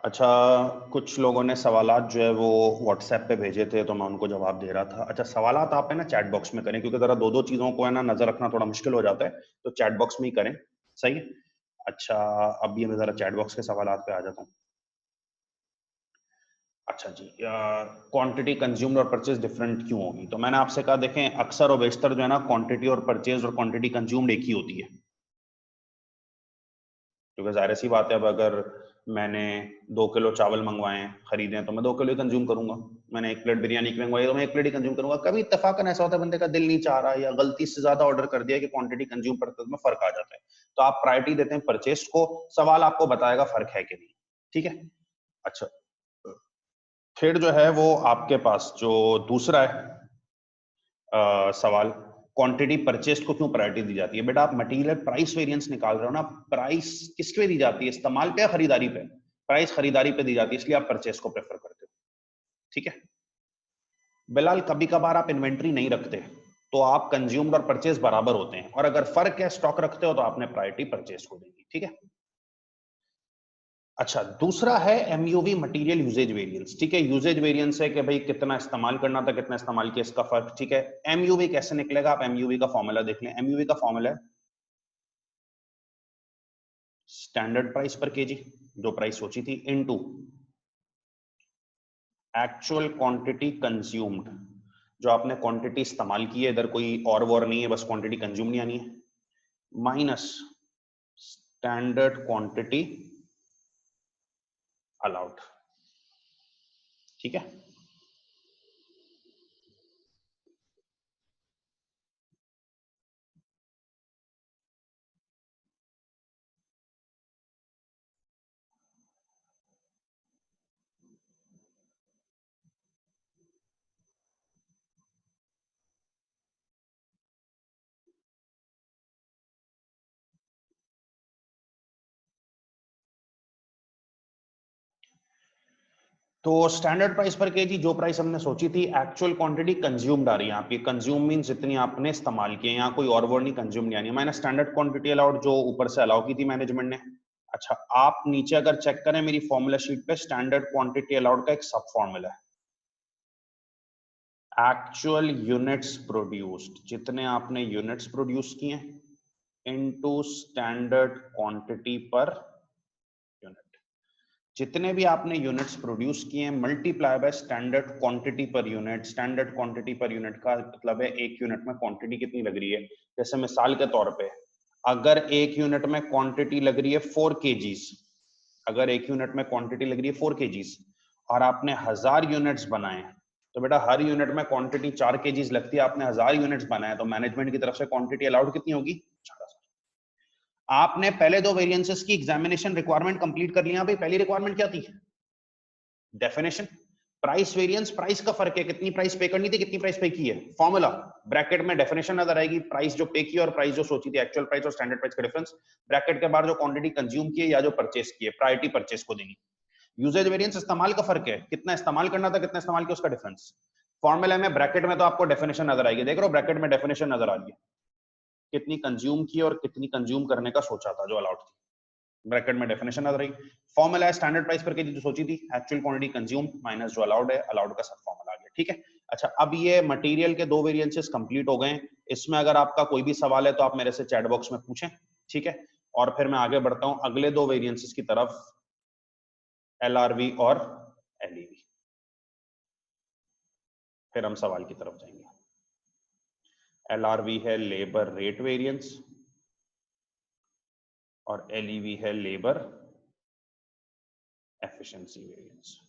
अच्छा, कुछ लोगों ने सवालात जो है वो व्हाट्सएप पे भेजे थे, तो मैं उनको जवाब दे रहा था। अच्छा, सवालात आप है ना चैट बॉक्स में करें, क्योंकि जरा दो दो चीजों को है ना नजर रखना थोड़ा मुश्किल हो जाता है, तो चैट बॉक्स में ही करें। सही है। अच्छा, अब ये मैं जरा चैट बॉक्स के सवालात पे आ जाता हूँ। अच्छा जी, क्वांटिटी कंज्यूम्ड और परचेज डिफरेंट क्यों होगी? तो मैंने आपसे कहा, देखें अक्सर और बेशतर जो है ना क्वांटिटी और परचेज और क्वांटिटी कंज्यूम्ड एक ही होती है, क्योंकि जाहिर सी बात है, अब अगर मैंने 2 किलो चावल मंगवाए हैं, खरीदे हैं, तो मैं 2 किलो ही कंज्यूम करूंगा। मैंने 1 प्लेट बिरयानी की मंगवाई तो मैं 1 प्लेट ही कंज्यूम करूंगा। कभी इत्तेफाकन ऐसा होता है बंदे का दिल नहीं चाह रहा या गलती से ज्यादा ऑर्डर कर दिया कि क्वांटिटी कंज्यूम परचेज में फर्क आ जाता है, तो आप प्रायोरिटी देते हैं परचेज को। सवाल आपको बताएगा फर्क है कि नहीं। ठीक है। अच्छा, फिर जो है वो आपके पास जो दूसरा है सवाल, क्वांटिटी परचेज को क्यों प्रायोरिटी दी जाती है? बेटा आप मटेरियल प्राइस वेरिएंस निकाल रहे हो ना, प्राइस किस पे दी जाती है? इस्तेमाल पे या खरीदारी पे? प्राइस खरीदारी पे दी जाती है, इसलिए आप परचेज को प्रेफर करते हो। ठीक है बिलाल, कभी कभार आप इन्वेंट्री नहीं रखते तो आप कंज्यूम्ड और परचेज बराबर होते हैं, और अगर फर्क है स्टॉक रखते हो तो आपने प्रायोरिटी परचेज को देगी। ठीक है अच्छा, दूसरा है एमयूवी मटेरियल यूजेज वेरिएंस। ठीक है, यूजेज वेरिएंस है कि भाई कितना इस्तेमाल करना था, कितना इस्तेमाल किया, इसका फर्क। ठीक है, एमयूवी कैसे निकलेगा? आप एमयूवी का फॉर्मूला देख लें। एमयूवी का फॉर्मूला है स्टैंडर्ड प्राइस पर केजी, जो प्राइस सोची थी, इनटू एक्चुअल क्वांटिटी कंज्यूम्ड, जो आपने क्वांटिटी इस्तेमाल की है, इधर कोई और वॉर नहीं है, बस क्वांटिटी कंज्यूम नहीं आनी है, माइनस स्टैंडर्ड क्वांटिटी अलाउड। ठीक है तो स्टैंडर्ड प्राइस पर केजी जो प्राइस हमने सोची थी, एक्चुअल क्वांटिटी कंज्यूम्ड आ रही है यहाँ पे। कंज्यूम मीन जितनी आपने इस्तेमाल की है, यहाँ कोई और वर्ड नहीं, कंज्यूम नहीं आनी है। मैंने स्टैंडर्ड क्वांटिटी अलाउड जो ऊपर से अलाउ की थी मैनेजमेंट ने। अच्छा, आप नीचे अगर चेक करें मेरी फॉर्मूला शीट पे, स्टैंडर्ड क्वांटिटी अलाउड का एक सब फॉर्मूला है एक्चुअल यूनिट्स प्रोड्यूस्ड, जितने आपने यूनिट्स प्रोड्यूस किए into standard quantity per unit. जितने भी आपने यूनिट्स प्रोड्यूस किए हैं multiply by standard quantity per unit. Standard quantity per unit का मतलब है एक यूनिट में क्वांटिटी कितनी लग रही है। जैसे मिसाल के तौर पे, अगर एक यूनिट में क्वांटिटी लग रही है 4 kgs, अगर एक यूनिट में क्वांटिटी लग रही है 4 kgs और आपने 1000 यूनिट्स बनाए, तो बेटा हर यूनिट में क्वांटिटी 4 kgs लगती है, आपने 1000 यूनिट्स बनाए, तो मैनेजमेंट की तरफ से क्वांटिटी अलाउड कितनी होगी? आपने पहले दो वेरिएंसेस की एग्जामिनेशन रिक्वायरमेंट कंप्लीट कर लिया। भाई पहली रिक्वायरमेंट क्या थी? डेफिनेशन। प्राइस वेरिएंस, प्राइस का फर्क है, कितनी प्राइस पे करनी थी, कितनी प्राइस पे की है, फॉर्मूला ब्रैकेट में डेफिनेशन नजर आएगी, प्राइस जो पे की और प्राइस जो सोची थी, एक्चुअल प्राइस और स्टैंडर्ड प्राइस का डिफरेंस, ब्रैकेट के बाहर जो क्वांटिटी कंज्यूम की है या जो परचेस की है, प्रायोरिटी परचेस को देनी। यूजेज वेरिएंस इस्तेमाल का फर्क है, कितना इस्तेमाल करना था, कितना इस्तेमाल किया, उसका डिफरेंस। फॉर्मूला में ब्रैकेट में तो आपको डेफिनेशन नजर आएगी, देख रहे हो ब्रैकेट में डेफिनेशन नजर आ रही है, कितनी कंज्यूम की और कितनी कंज्यूम करने का सोचा था जो अलाउड थी, ब्रैकेट में डेफिनेशन आ रही। फॉर्मूला है स्टैंडर्ड प्राइस पर केजी जो सोची थी, एक्चुअल क्वांटिटी कंज्यूम माइनस जो अलाउड है, अलाउड का सब फॉर्मूला आ गया। ठीक है अच्छा, अब ये मटेरियल के दो वेरिएंसेस कंप्लीट हो गए। इसमें अगर आपका कोई भी सवाल है तो आप मेरे से चैट बॉक्स में पूछें। ठीक है, और फिर मैं आगे बढ़ता हूं अगले दो वेरिएंसेस की तरफ, एलआरवी और एलईवी, फिर हम सवाल की तरफ जाएंगे। एलआरवी है लेबर रेट वेरिएंस और एलईवी है लेबर एफिशिएंसी वेरिएंस।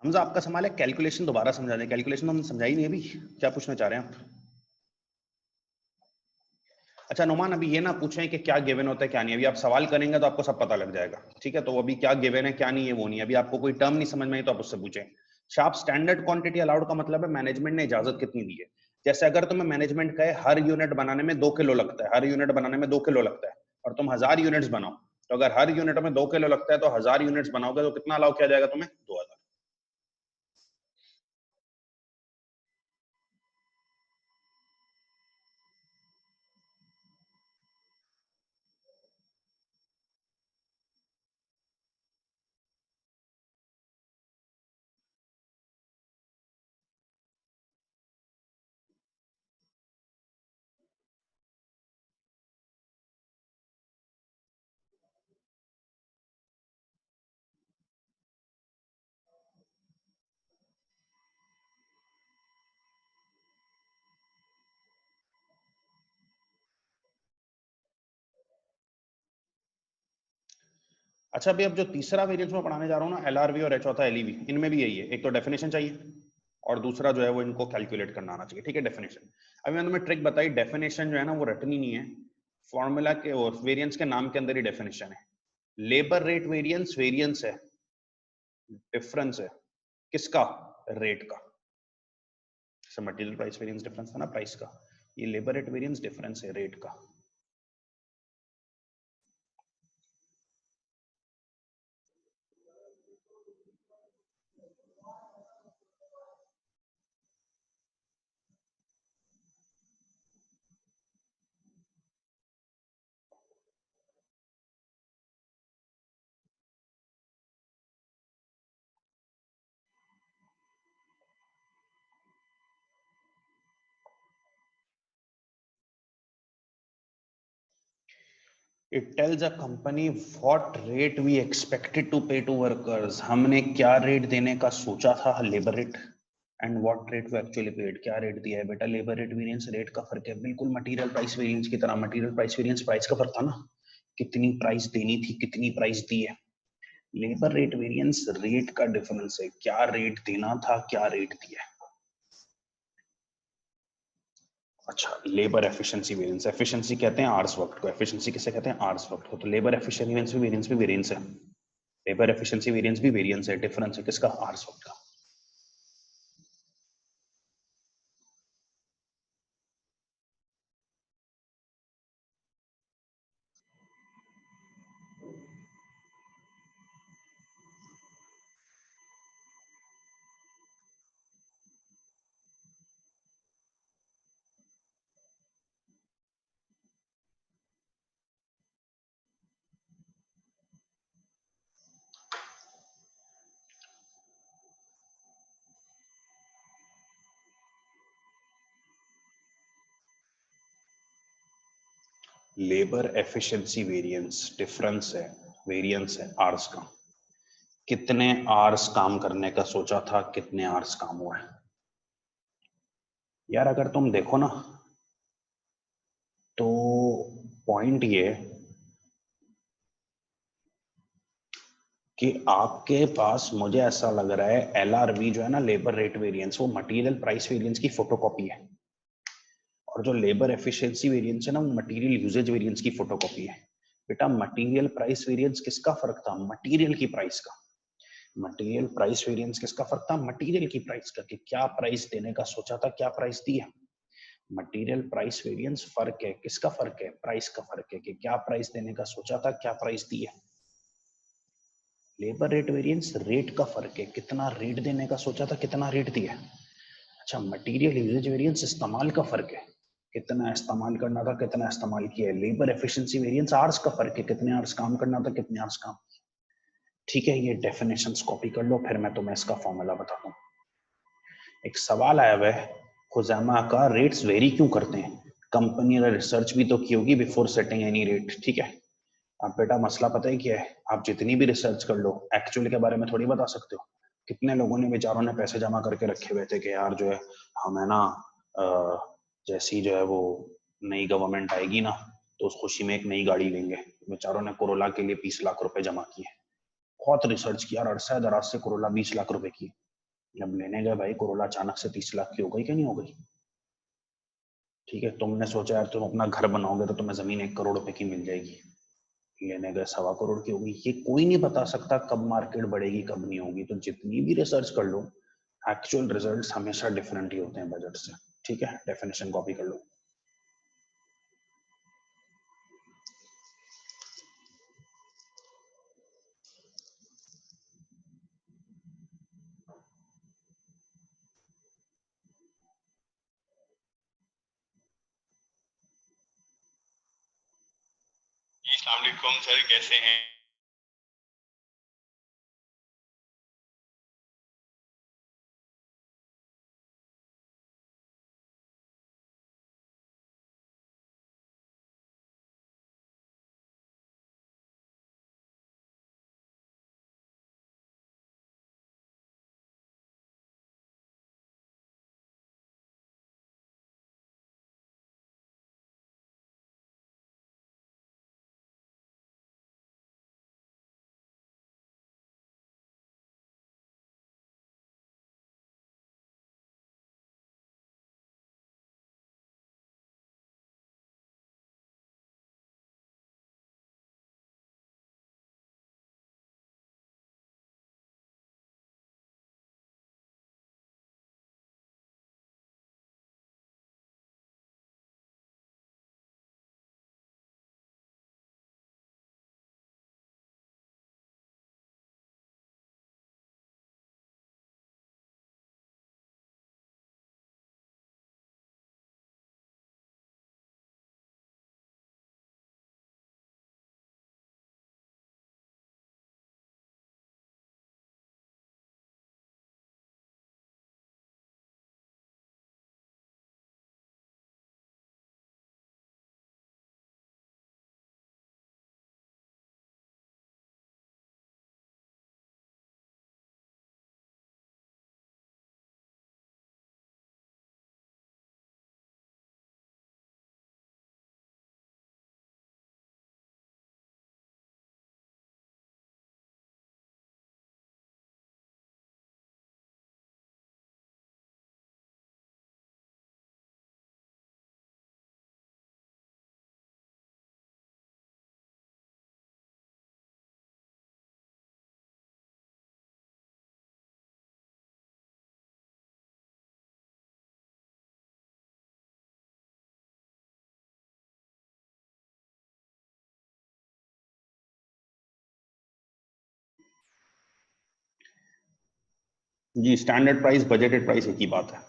हमजा आपका सवाल है कैलकुलेशन दोबारा समझा दें। कैलकुलेशन तो हमने समझाई नहीं अभी, क्या पूछना चाह रहे हैं आप? अच्छा नुमान, अभी ये ना पूछें कि क्या गिवन होता है क्या नहीं, अभी आप सवाल करेंगे तो आपको सब पता लग जाएगा। ठीक है, तो अभी क्या गिवन है क्या नहीं है वो नहीं, अभी आपको कोई टर्म नहीं समझ में आई तो आप उससे पूछें। शार्प स्टैंडर्ड क्वांटिटी अलाउड का मतलब है मैनेजमेंट ने इजाजत कितनी दी है। जैसे अगर तुम्हें मैनेजमेंट कहे हर यूनिट बनाने में 2 किलो लगता है, हर यूनिट बनाने में 2 किलो लगता है, और तुम 1000 यूनिट्स बनाओ, तो अगर हर यूनिट में 2 किलो लगता है तो 1000 यूनिट्स बनाओगे तो कितना अलाउ किया जाएगा तुम्हें? 2000। अच्छा, अभी अब जो तीसरा वेरिएंस मैं पढ़ाने जा रहा हूँ ना, एलआरवी और चौथा एलईवी, इनमें भी यही है, एक तो डेफिनेशन चाहिए और दूसरा जो है वो इनको कैलकुलेट करना आना चाहिए। ठीक है, डेफिनेशन। अभी मैंने तुम्हें ट्रिक बताई, डेफिनेशन जो है ना वो रटनी नहीं है, फॉर्मूला के और वेरिएंस के नाम के अंदर ही डेफिनेशन है। लेबर रेट वेरिएंस वेरिएंस है, डिफरेंस है किसका? रेट का। जैसे मटेरियल प्राइस वेरिएंस डिफरेंस था ना प्राइस का, ये लेबर रेट वेरिएंस डिफरेंस है रेट का। It tells a company what rate we expected to pay to workers. हमने क्या रेट देने का सोचा था, labour rate, and what rate we actually paid. क्या रेट दिया है बेटा? लेबर रेट वेरिएंस रेट का फर्क है, बिल्कुल मटेरियल प्राइस वेरिएंस की तरह। मटेरियल प्राइस वेरिएंस प्राइस का फर्क था ना, कितनी प्राइस देनी थी, कितनी प्राइस दी है। लेबर रेट वेरिएंस रेट का डिफरेंस है, क्या रेट देना था, क्या रेट दिया है। अच्छा, लेबर एफिशिएंसी वेरिएंस, एफिशिएंसी कहते हैं आवर्स वर्क को, एफिशिएंसी किसे कहते हैं? आवर्स वर्क को। तो लेबर एफिशिएंसी वेरिएंस भी वेरिएंस है, लेबर एफिशिएंसी वेरिएंस भी वेरिएंस है, डिफरेंस है किसका? आवर्स वर्क का। लेबर एफिशिएंसी वेरिएंस डिफरेंस है, वेरिएंस है आवर्स का। कितने आवर्स काम करने का सोचा था, कितने आवर्स काम हुआ है। यार अगर तुम देखो ना, तो पॉइंट ये कि आपके पास, मुझे ऐसा लग रहा है, एलआरवी जो है ना, लेबर रेट वेरिएंस, वो मटेरियल प्राइस वेरिएंस की फोटोकॉपी है, और जो लेबर एफिशिएंसी वेरिएंस है ना, वो मटेरियल यूजेज वेरिएंस की फोटोकॉपी है। बेटा मटेरियल प्राइस वेरिएंस किसका फर्क था? मटेरियल की प्राइस का। मटेरियल प्राइस वेरिएंस किसका फर्क था? मटेरियल की प्राइस का, कि क्या प्राइस देने का सोचा था, क्या प्राइस दी है। मटेरियल प्राइस वेरिएंस फर्क है, किसका फर्क है? प्राइस का फर्क है, कि क्या प्राइस देने का सोचा था, क्या प्राइस दी है। लेबर रेट वेरिएंस रेट का फर्क है, कितना रेट देने का सोचा था, कितना रेट दिया। अच्छा, मटेरियल यूजेज वेरिएंस इस्तेमाल का फर्क है, कितना इस्तेमाल करना था, कितना इस्तेमाल किया है। लेबर एफिशिएंसी वेरिएंस आवर्स का फर्क है, कितने आवर्स काम करना था, कितने आवर्स काम। ठीक है, ये डेफिनेशंस कॉपी कर लो, फिर मैं तुम्हें इसका फॉर्मूला बताता हूँ। एक सवाल आया हुआ है, खुजैमा का रेट्स वेरी क्यों करते हैं। कंपनी ने रिसर्च भी तो की होगी बिफोर सेटिंग एनी रेट। ठीक है, अब बेटा मसला पता है क्या है, आप जितनी भी रिसर्च कर लो, एक्चुअल के बारे में थोड़ी बता सकते हो। कितने लोगों ने, बेचारों ने पैसे जमा करके रखे हुए थे कि यार जो है हमें ना जैसी जो है वो नई गवर्नमेंट आएगी ना, तो उस खुशी में एक नई गाड़ी लेंगे। बेचारों ने कोरोला के लिए 20 लाख रुपए जमा किए, बहुत रिसर्च किया और अरसा दराज से कोरोला 20 लाख रुपए की। जब लेने गए भाई, कोरोला अचानक से 30 लाख की हो गई, क्या नहीं हो गई। ठीक है, तुमने सोचा यार तुम अपना घर बनाओगे तो तुम्हें जमीन 1 करोड़ रुपए की मिल जाएगी, लेने गए 1.25 करोड़ की होगी। ये कोई नहीं बता सकता कब मार्केट बढ़ेगी, कब नहीं होगी। तो जितनी भी रिसर्च कर लो, एक्चुअल रिजल्ट्स हमेशा डिफरेंट ही होते हैं बजट से। ठीक है, डेफिनेशन कॉपी कर लो। अस्सलाम वालेकुम सर, कैसे हैं? जी, स्टैंडर्ड प्राइस बजटेड प्राइस एक ही बात है।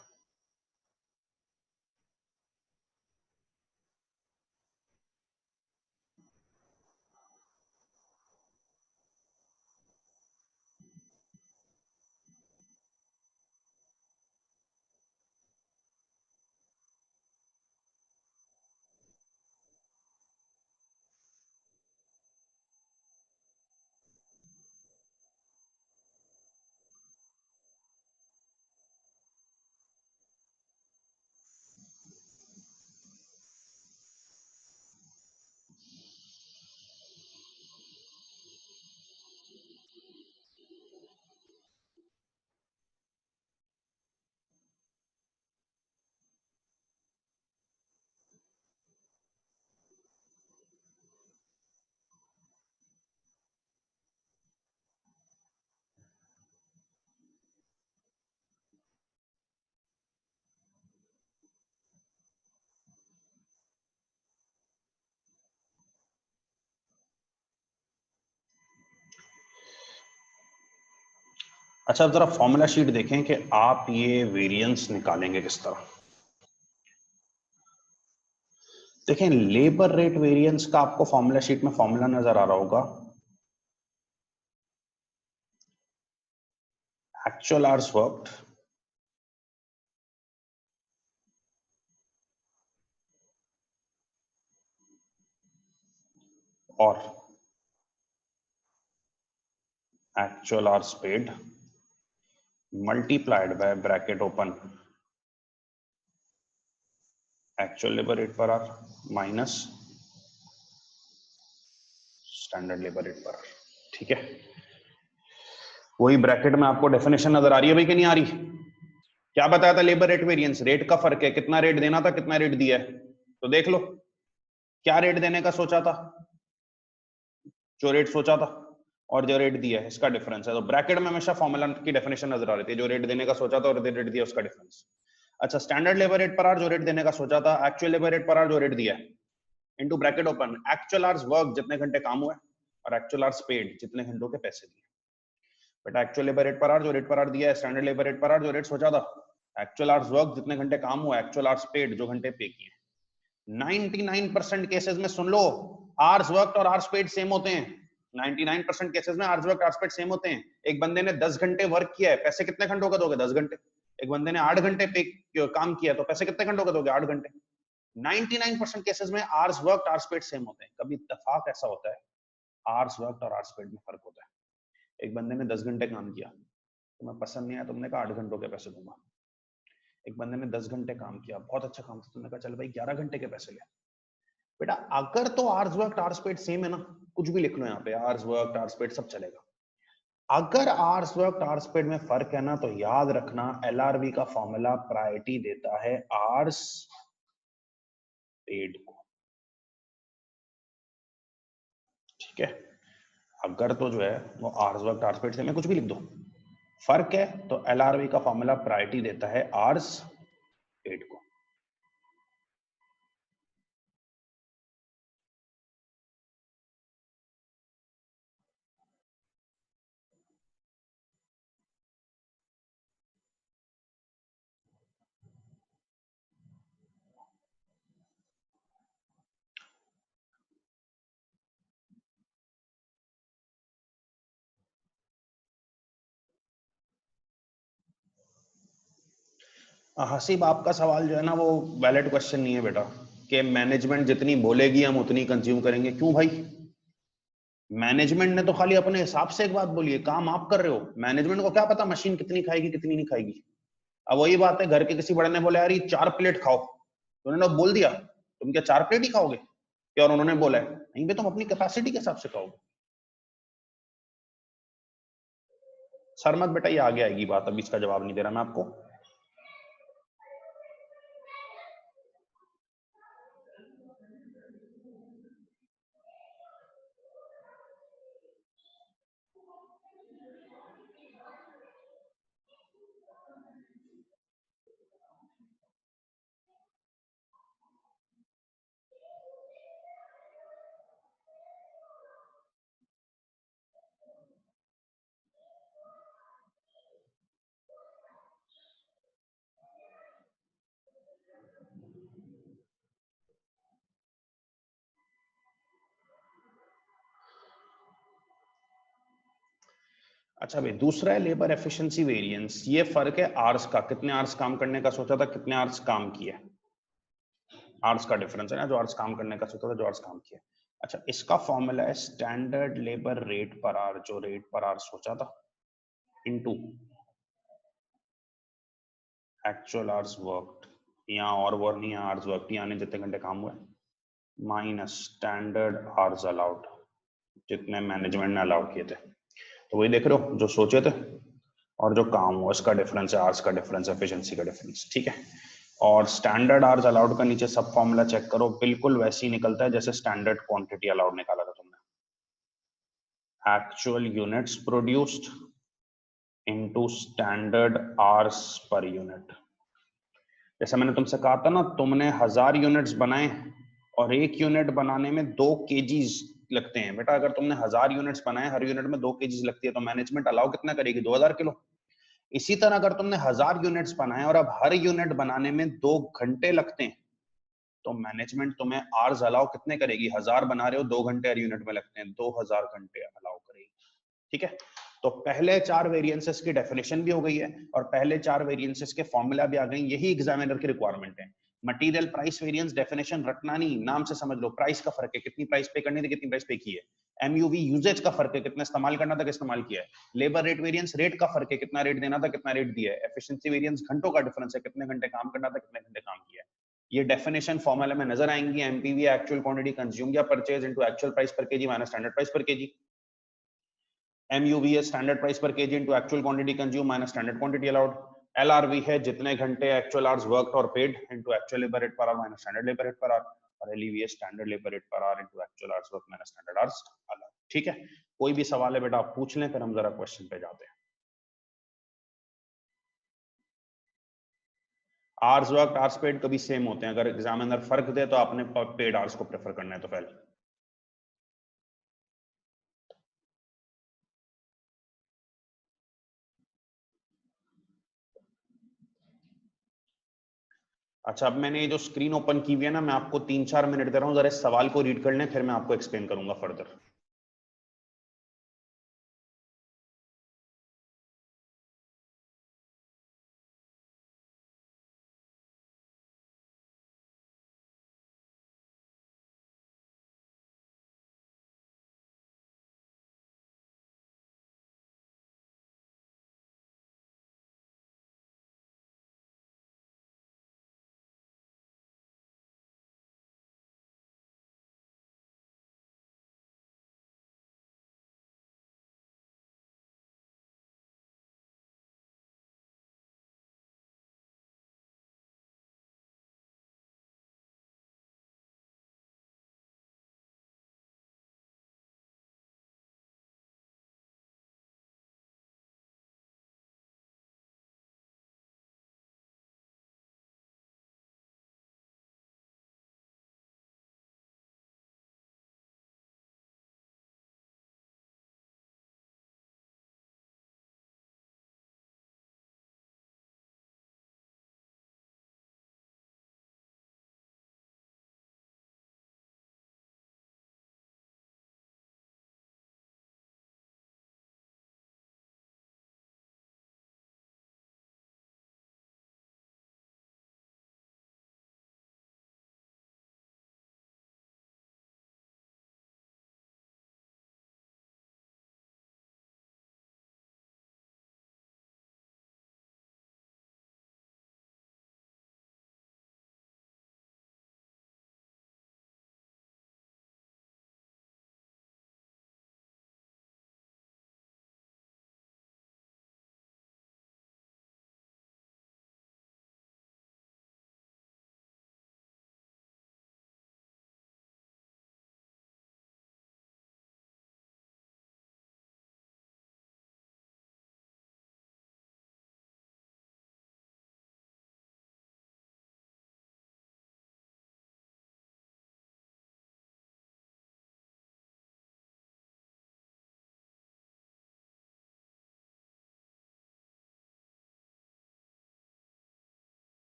अच्छा, अब जरा फॉर्मूला शीट देखें कि आप ये वेरिएंस निकालेंगे किस तरह। देखें, लेबर रेट वेरिएंस का आपको फॉर्मूला शीट में फॉर्मूला नजर आ रहा होगा, एक्चुअल आवर्स वर्क्ड और actual hours paid multiplied by bracket open actual labour rate per our minus standard labour rate per our. ठीक है, वही ब्रैकेट में आपको डेफिनेशन नजर आ रही है भाई कि नहीं आ रही? क्या बताया था? लेबर रेट वेरिएंस, रेट का फर्क है, कितना रेट देना था कितना रेट दिया है। तो देख लो क्या रेट देने का सोचा था, जो रेट सोचा था और जो रेट दिया है इसका डिफरेंस है। तो ब्रैकेट में हमेशा फॉर्मूला की डेफिनेशन नजर आ रही थी, जो रेट देने का सोचा था और रेट दिया उसका डिफरेंस। अच्छा, standard labour rate per our जो रेट देने का सोचा था, actual labour rate per our जो रेट दिया है, into bracket open actual hours work जितने घंटे काम हुए और एक्चुअल आवर्स पेड जितने घंटों के पैसे दिए। बेटा actual labour rate per our जो रेट पर आवर दिया है, standard labour rate per our जो रेट सोचा था, एक्चुअल आवर्स वर्क जितने घंटे काम हुआ, एक्चुअल आवर्स पेड जो घंटे पे किए। 99% केसेस में सुन लो, आवर्स वर्क और आवर्स पेड सेम होते हैं। 99% केसेस में hours work hours paid same होते हैं। एक बंदे ने 10 घंटे वर्क किया है, पैसे कितने घंटों का दोगे? 10 घंटे। एक बंदे ने 8 घंटे पे काम किया तो पैसे कितने घंटों का दोगे? 8 घंटे। 99% केसेस में hours work hours paid same होते हैं। कभी इत्तेफाक ऐसा होता है आवर्स वर्क और आवर्स पेड में फर्क होता है। एक बंदे ने 10 घंटे काम किया, तुम्हें पसंद नहीं आया, तुमने कहा 8 घंटों के पैसे दूंगा। एक बंदे ने 10 घंटे काम किया, बहुत अच्छा काम था, तुमने कहा चल भाई 11 घंटे के पैसे ले। बेटा अगर तो hours work hours paid same है ना, कुछ भी लिख लो यहाँ पे, आवर्स वर्क आवर्स पेड सब चलेगा। अगर आवर्स वर्क आवर्स पेड में फर्क है ना, तो याद रखना एलआरबी का फॉर्मूला प्रायोरिटी देता है आवर्स पेड को। ठीक है, अगर तो जो है वो hours work hours paid same है, कुछ भी लिख दो, फर्क है तो एलआरबी का फॉर्मूला प्रायोरिटी देता है आवर्स पेड को। हसीब, आपका सवाल जो है ना वो वैलिड क्वेश्चन नहीं है बेटा, कि मैनेजमेंट जितनी बोलेगी हम उतनी कंज्यूम करेंगे। क्यों भाई? मैनेजमेंट ने तो खाली अपने हिसाब से एक बात बोली है, काम आप कर रहे हो, मैनेजमेंट को क्या पता मशीन कितनी खाएगी कितनी नहीं खाएगी। अब वही बात है, घर के किसी बड़े ने बोला यार ये 4 प्लेट खाओ, तो उन्होंने बोल दिया तुम क्या 4 प्लेट ही खाओगे? क्या और उन्होंने बोला है नहीं भाई तुम अपनी कैपेसिटी के हिसाब से खाओगे। सर मत बेटा, ये आगे आएगी बात, अभी इसका जवाब नहीं दे रहा मैं आपको। अच्छा भाई, दूसरा है लेबर एफिशिएंसी वेरिएंस। ये फर्क है आवर्स का, कितने आवर्स काम करने का सोचा था, कितने आवर्स काम किए, आवर्स का डिफरेंस है ना, जो आवर्स काम करने का सोचा था, जो आवर्स काम किए। अच्छा, इसका फॉर्मूला है standard labour rate per our, जो रेट पर आवर सोचा था, इनटू एक्चुअल आवर्स वर्कड, यहाँ और वो नहीं है, आवर्स वर्कड यानी जितने घंटे काम हुए, माइनस स्टैंडर्ड आवर्स अलाउड, जितने मैनेजमेंट ने अलाउ किए थे। तो वही देख रहे हो, जो सोचे थे और जो काम हुआ, उसका डिफरेंस है, आवर्स का डिफरेंस, एफिशिएंसी का डिफरेंस, ठीक है। और स्टैंडर्ड आवर्स अलाउड का नीचे सब फॉर्मूला चेक करो, बिल्कुल वैसे ही निकलता है जैसे स्टैंडर्ड क्वांटिटी अलाउड निकाला था तुमने, actual units produced into standard hours per unit. जैसा मैंने तुमसे कहा था ना, तुमने 1000 यूनिट्स बनाए और एक यूनिट बनाने में 2 केजीज लगते हैं बेटा। अगर तुमने 1000 यूनिट्स बनाए, हर यूनिट में 2 केजीज लगती है, तो मैनेजमेंट अलाउ कितना करेगी, 2000 किलो। इसी तरह अगर तुमने 1000 यूनिट्स बनाए और अब हर यूनिट बनाने में 2 घंटे लगते हैं, तो मैनेजमेंट तुम्हें आवर्स अलाउ कितने करेगी, 1000 बना रहे हो, 2 घंटे हर यूनिट में लगते हैं, 2000 घंटे अलाउ करेगी, ठीक है। तो पहले 4 वेरिएंसेस की डेफिनेशन भी हो गई है और पहले 4 वेरिएंसेस के फॉर्मूला भी आ गए। यही एग्जामिनर की रिक्वायरमेंट है। मटेरियल प्राइस वेरिएंस डेफिनेशन रटना नहीं, नाम से समझ लो, प्राइस का फर्क है, कितनी प्राइस पे करनी थी, कितनी प्राइस पे की है। एमयूवी यूजेज का फर्क है, कितना इस्तेमाल करना था, कितना इस्तेमाल किया है। लेबर रेट वेरिएंस रेट का फर्क है, कितना रेट देना था, कितना रेट दिया है। एफिशिएंसी वेरिएंस घंटों का डिफरेंस है, कितने घंटे काम करना था, कितने घंटे काम किया है। ये डेफिनेशन फॉर्मूला में नजर आएंगी। एमपीवी एक्चुअल क्वांटिटी कंज्यूम या परचेज इनटू एक्चुअल प्राइस पर केजी माइनस स्टैंडर्ड प्राइस पर केजी। MUV है स्टैंडर्ड प्राइस पर KG into actual quantity consume minus standard quantity allowed. LRV है जितने घंटे एक्चुअल आवर्स वर्कड और paid into actual labour rate per our minus standard labour rate per our. और LEV है standard labour rate per hour into actual hours worked minus standard hours allowed, ठीक है। कोई भी सवाल है बेटा आप पूछ लें, फिर हम जरा क्वेश्चन पे जाते हैं। आवर्स वर्कड आवर्स पेड कभी सेम होते हैं, अगर एग्जामिनर फर्क दे तो आपने पेड आवर्स को प्रेफर करना है। तो पहले अच्छा, अब मैंने ये जो स्क्रीन ओपन की हुई है ना, मैं आपको 3-4 मिनट दे रहा हूँ, जरा इस सवाल को रीड कर लें, फिर मैं आपको एक्सप्लेन करूंगा फर्दर।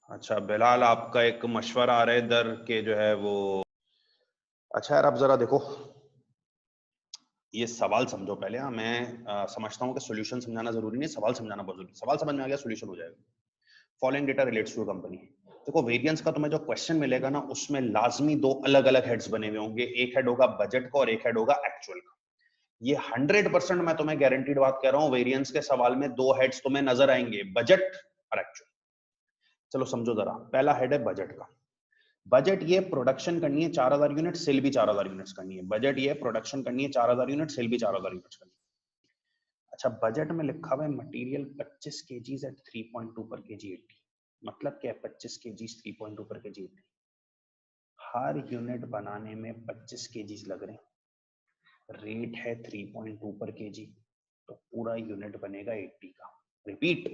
अच्छा बिलाल, आपका एक मशवरा आ रहा है इधर के जो है वो। अच्छा यार, आप जरा देखो, ये सवाल समझो पहले। हाँ, मैं समझता हूँ कि सॉल्यूशन समझाना जरूरी नहीं, सवाल समझाना बहुत जरूरी। सवाल समझ में आ गया, सॉल्यूशन हो जाएगा। Following data relates to company. देखो, वेरिएंस का तुम्हें जो क्वेश्चन मिलेगा ना, उसमें लाजमी दो अलग अलग हेड्स बने हुए होंगे। एक हेड होगा बजट का और एक हेड होगा एक्चुअल का। ये 100% मैं तुम्हें गारंटीड बात कह रहा हूँ, वेरिएंस के सवाल में दो हेड्स तुम्हें नजर आएंगे, बजट और एक्चुअल। चलो समझो जरा। पहला हेड है बजट का। बजट ये प्रोडक्शन करनी है 4000 यूनिट, सेल भी 4000 यूनिट्स करनी है। बजट ये प्रोडक्शन करनी है 4000 यूनिट, सेल भी 4000 यूनिट्स करनी है। अच्छा, बजट में लिखा हुआ है मटेरियल 25 kgs एट 3.2 पर kg 80। मतलब क्या है 25 kgs 3.2 पर kg 80? हर यूनिट बनाने में 25 kgs लग रहे हैं। रेट है 3.2 पर kg, तो पूरा यूनिट बनेगा 80 का। रिपीट,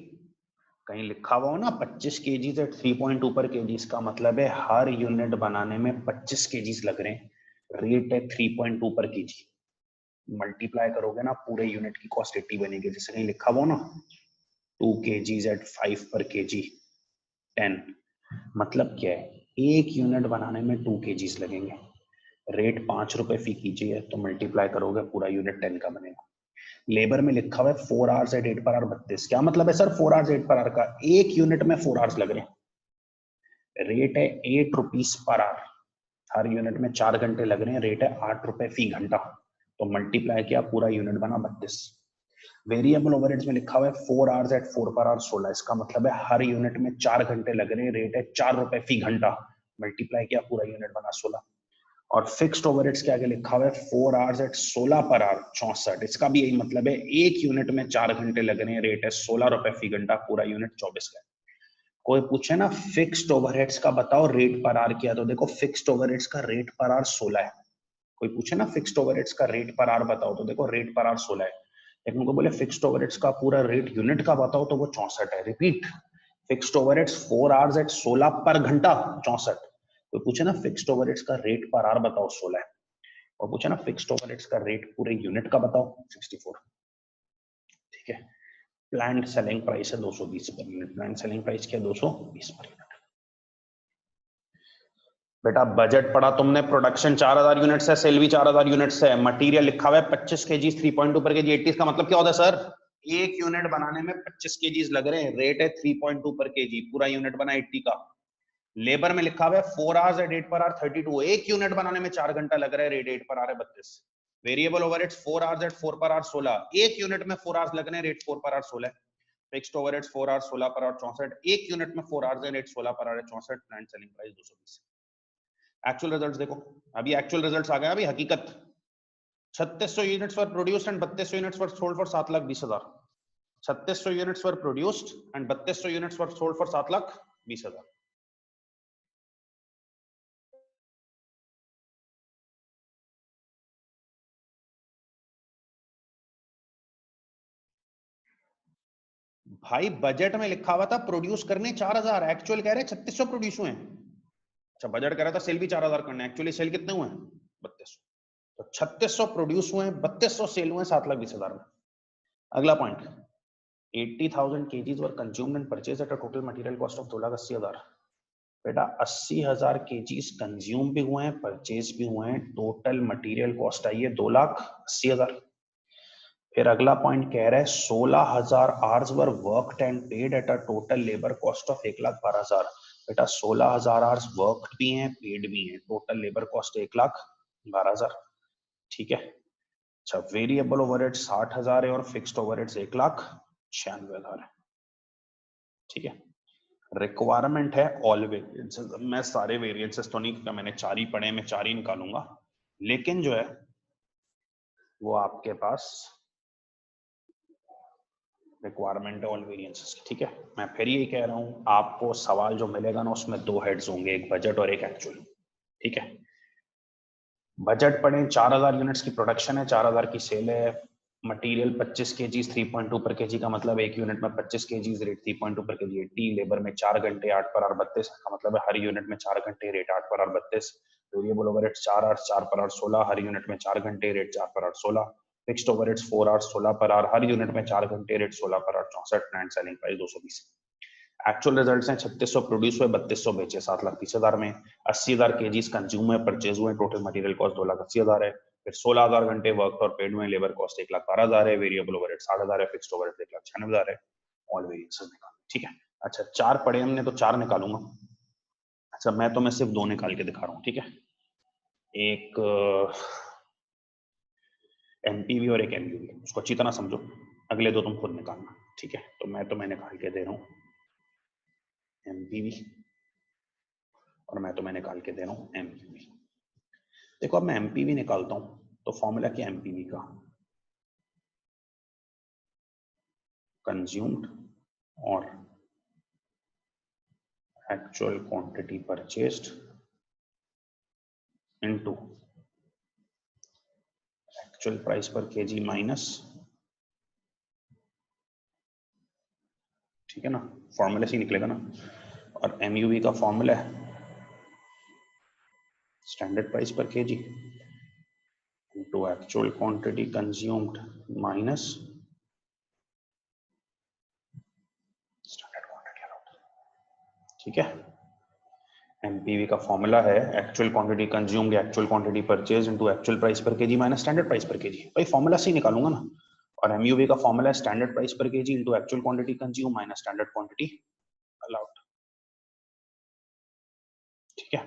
कहीं लिखा हुआ हो ना 25 kgs एट 3.2 पर kgs, का मतलब है हर यूनिट बनाने में 25 kgs लग रहे हैं। रेट है 3.2 पर kg। मल्टीप्लाई करोगे ना, पूरे यूनिट की कॉस्ट 80 बनेगी। जैसे कहीं लिखा हुआ ना 2 kgs एट 5 पर kg 10। मतलब क्या है, एक यूनिट बनाने में 2 kgs लगेंगे। रेट 5 रुपए फी कीजिए है, तो मल्टीप्लाई करोगे पूरा यूनिट 10 का बनेगा। लेबर में लिखा हुआ है 4 आवर्स एट 8 पर आवर 32। क्या मतलब है सर 4 आवर्स 8 पर आवर का? एक यूनिट में 4 आवर्स लग रहे हैं। रेट है 8 रुपीज पर आवर। हर यूनिट में 4 घंटे लग रहे हैं। रेट है 8 रुपए फी घंटा। तो मल्टीप्लाई किया, पूरा यूनिट बना 32। वेरिएबल ओवरहेड्स में लिखा हुआ है 4 आवर्स एट 4 पर आवर 16। इसका मतलब है हर यूनिट में 4 घंटे लग रहे हैं। रेट है 4 रुपए फी घंटा। मल्टीप्लाई किया, पूरा यूनिट बना 16। और फिक्स्ड ओवरहेड्स के आगे लिखा हुआ है 4 आवर्स एट 16 पर आवर 64। इसका भी यही मतलब है, एक यूनिट में 4 घंटे लग रहे हैं। रेट है 16 रुपए फी घंटा, पूरा यूनिट 24 का। कोई पूछे ना फिक्स्ड ओवरहेड्स का बताओ रेट पर आवर किया, तो देखो फिक्स्ड ओवरहेड्स का रेट पर आवर 16 है। कोई पूछे ना फिक्स्ड ओवरहेड्स का रेट पर आवर बताओ, तो देखो रेट पर आवर 16 है। लेकिन उनको बोले फिक्स्ड ओवरहेड्स का पूरा रेट यूनिट का बताओ, तो वो 64 है। Repeat, fixed overheads 4 hours at 16 per घंटा 64। कोई पूछे ना फिक्स्ड ओवरहेड्स का रेट पर आवर बताओ 16 है। और पूछे ना फिक्स्ड ओवरहेड्स का रेट पूरे यूनिट का बताओ 64। ठीक है। प्लांट सेलिंग प्राइस है 220 per unit. Plant selling price क्या 220 पर यूनिट। बेटा बजट पढ़ा तुमने, प्रोडक्शन 4000 यूनिट्स है, सेल भी 4000 यूनिट्स है। मटेरियल लिखा हुआ है 25 kgs 3.2 पर kg 80। का मतलब क्या होता है सर? एक यूनिट बनाने में 25 kgs लग रहे हैं। रेट है 3.2 पर kg, पूरा यूनिट बना 80 का। लेबर में लिखा हुआ है 4 आवर्स एट 8 पर आवर 32। एक यूनिट बनाने में 4 घंटा लग रहा है। रेट 8 पर आवर है 32। Variable overheads 4 hours eight 4 per hour 16। एक यूनिट में 4 आवर्स लग रहे हैं। Rate 4 per hour 16। Fixed overheads 4 hours 16 per hour 64। एक यूनिट में 4 आवर्स है। Rate 16 per hour 64। Plant selling price 220। Actual results देखो, अभी एक्चुअल रिजल्ट्स आ गए। अभी हकीकत 3600 units were produced and 3200 units were sold for 7,20,000। 3600 units were produced and 3200 units were sold for 7,20,000। भाई budget में लिखा हुआ था प्रोड्यूस करने 4000, एक्चुअल कह रहे 3600 प्रोड्यूस हुए हैं। अच्छा, बजट कह रहा था सेल भी 4000 करने, एक्चुअली सेल कितने हुए हैं? 3200। तो 3600 प्रोड्यूस हुए हैं, 3200 सेल हुए हैं 7,20,000 में। अगला point, 80,000 kgs were consumed and purchase at a total material cost of 2,80,000। बेटा 80,000 kgs कंज्यूम भी हुए हैं, परचेज भी हुए हैं, टोटल मटेरियल कॉस्ट आई है 2,80,000। फिर अगला पॉइंट कह रहा है 16,000 hours were worked and paid at a total labour cost of 1,12,000। बेटा 16,000 आवर्स वर्कड भी हैं, पेड भी हैं, टोटल लेबर कॉस्ट 1,12,000। ठीक है। अच्छा, वेरिएबल ओवरहेड 60,000 है और फिक्स्ड ओवरहेड्स 1,96,000 है। ठीक है। रिक्वायरमेंट है ऑल वेरिएंसेस। मैं सारे वेरिएंसेस तो नहीं, मैंने 4 ही पढ़े, मैं 4 ही निकालूंगा। लेकिन जो है वो आपके पास रिक्वायरमेंट है ऑल वेरिएंसेस की। ठीक है। मैं फिर यही कह रहा हूं, आपको सवाल जो मिलेगा ना उसमें 2 हेड्स होंगे, एक बजट और एक एक्चुअल। ठीक है। बजट पढ़े, 4000 यूनिट्स की प्रोडक्शन है, 4000 की सेल है। मटेरियल 25 kgs 3.2 पर kg का मतलब एक यूनिट में 25 kgs, रेट 3.2 पर kg 80। लेबर में 4 घंटे 8 पर आवर 32 का मतलब है हर यूनिट में 4 घंटे, rate 8 per hour 32। Variable overheads 4 hours 4 per hour 16, हर यूनिट में 4 घंटे, rate 4 per hour 16। Fixed overheads 4 hours 16 per hour, हर यूनिट में 4 घंटे, rate 16 per hour 64। Plant selling price 220। Actual results हैं 3600 प्रोड्यूस हुए, 3200 बेचे, 7,30,000 में। 80,000 केजीज कंज्यूम है, परचेज हुए, टोटल मटेरियल कॉस्ट 2,80,000 है। फिर 16,000 घंटे वर्क और पेड हुए, लेबर कॉस्ट 1,12,000 है, वेरिएबल ओवरहेड 60,000 है, फिक्स्ड ओवरहेड 1,96,000 है। ऑल वेरिएंसेस निकाल, ठीक है। अच्छा 4 पढ़े हमने तो 4 निकालूंगा। अच्छा मैं तो मैं सिर्फ 2 निकाल के दिखा रहा हूँ, ठीक है। एक एमपीवी और एक एमयूवी, उसको अच्छी तरह समझो, अगले 2 तुम खुद निकालना, ठीक है। तो मैं निकाल के दे रहा हूँ एमपीवी और मैं निकाल के दे रहा हूँ एमयूवी। देखो अब मैं एमपीवी निकालता हूँ तो फॉर्मूला क्या एमपीवी का, कंज्यूम्ड और actual quantity purchased into actual price पर केजी माइनस, ठीक है ना, फॉर्मूला से निकलेगा ना। और एमयूवी का फॉर्मूला है स्टैंडर्ड प्राइस पर KG into actual quantity consumed minus standard quantity allowed, ठीक है। एमपीवी का फॉर्मूला है actual quantity consumed actual quantity purchase into actual price पर केजी माइनस स्टैंडर्ड प्राइस पर केजी, भाई फॉर्मूला से ही निकालूंगा ना। और एमयूवी का फॉर्मूला है स्टैंडर्ड प्राइस पर KG into actual quantity consume minus standard quantity allowed, ठीक है।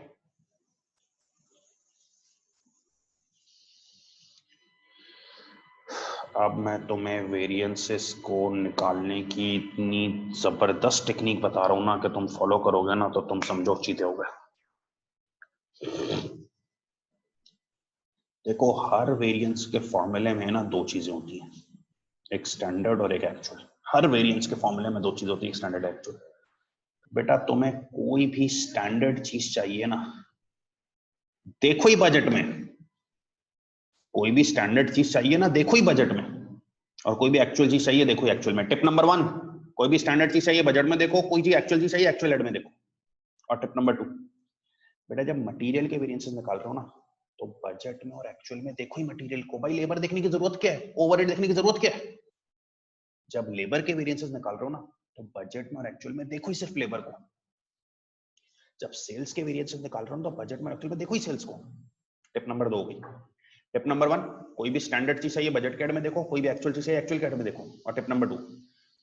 अब मैं तुम्हें वेरिएंसेस को निकालने की इतनी जबरदस्त टेक्निक बता रहा हूं ना कि तुम फॉलो करोगे ना तो तुम समझो चीते हो गए। देखो हर वेरिएंस के फॉर्मूले में ना 2 चीजें होती हैं, एक स्टैंडर्ड और एक एक्चुअल। हर वेरिएंस के फॉर्मूले में 2 चीजें होती है, स्टैंडर्ड एक्चुअल। बेटा तुम्हें कोई भी स्टैंडर्ड चीज चाहिए ना, देखो ही बजट में। कोई भी स्टैंडर्ड चीज चाहिए ना, देखो ही बजट में। और कोई भी एक्चुअल चीज चाहिए, देखो एक्चुअल में। टिप नंबर 1, कोई भी स्टैंडर्ड चीज चाहिए बजट में देखो, कोई चीज एक्चुअल चीज चाहिए एक्चुअल एड में देखो। और टिप नंबर 2, बेटा जब मटेरियल के वेरिएंसेस निकाल रहे हो ना तो बजट में और एक्चुअल में देखो ही मटेरियल को। भाई लेबर देखने की जरूरत क्या है, ओवरहेड देखने की जरूरत क्या है। जब लेबर के वेरिएंसेस निकाल रहे हो ना तो बजट में और एक्चुअल में देखो ही सिर्फ लेबर को। जब सेल्स के वेरिएंसेस निकाल रहे हो तो बजट में एक्चुअल में देखो ही सेल्स को। टिप नंबर 2 हो गई। टिप नंबर 1, कोई भी स्टैंडर्ड चीज चाहिए बजट के एड में देखो, कोई भी एक्चुअल चीज चाहिए एक्चुअल के एड में देखो। और टिप नंबर 2,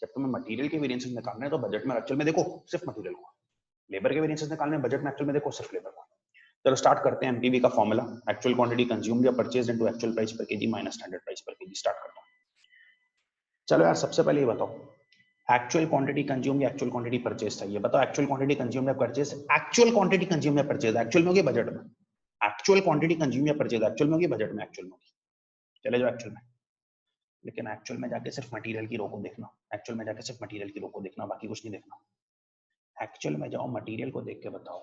जब तुम्हें मटेरियल के वेरिएंसेस निकालने हैं तो बजट में एक्चुअल में देखो सिर्फ मटेरियल को। लेबर के वेरिएंसेस निकालने हैं बजट में एक्चुअल में देखो सिर्फ लेबर को। चलो स्टार्ट करते हैं एमपीवी का फॉर्मूला, एक्चुअल क्वांटिटी कंज्यूम्ड या परचेज्ड इनटू एक्चुअल प्राइस पर केजी माइनस स्टैंडर्ड प्राइस पर केजी। स्टार्ट करता हूं। चलो यार सबसे पहले ये बताओ, एक्चुअल क्वांटिटी कंज्यूम या एक्चुअल क्वांटिटी परचेज था, ये बताओ एक्चुअल क्वांटिटी कंज्यूम या परचेज। एक्चुअल क्वांटिटी कंज्यूम या परचेज एक्चुअल में होगी बजट में, एक्चुअल क्वांटिटी कंज्यूम या परचेज एक्चुअल में होगी बजट में, एक्चुअल में होगी। चले जाओ एक्चुअल में। लेकिन एक्चुअल में जाके सिर्फ मटेरियल की रो को देखना, एक्चुअल में जाके सिर्फ मटेरियल की रो को देखना, बाकी कुछ नहीं देखना। एक्चुअल में जाओ, मटेरियल को देख के बताओ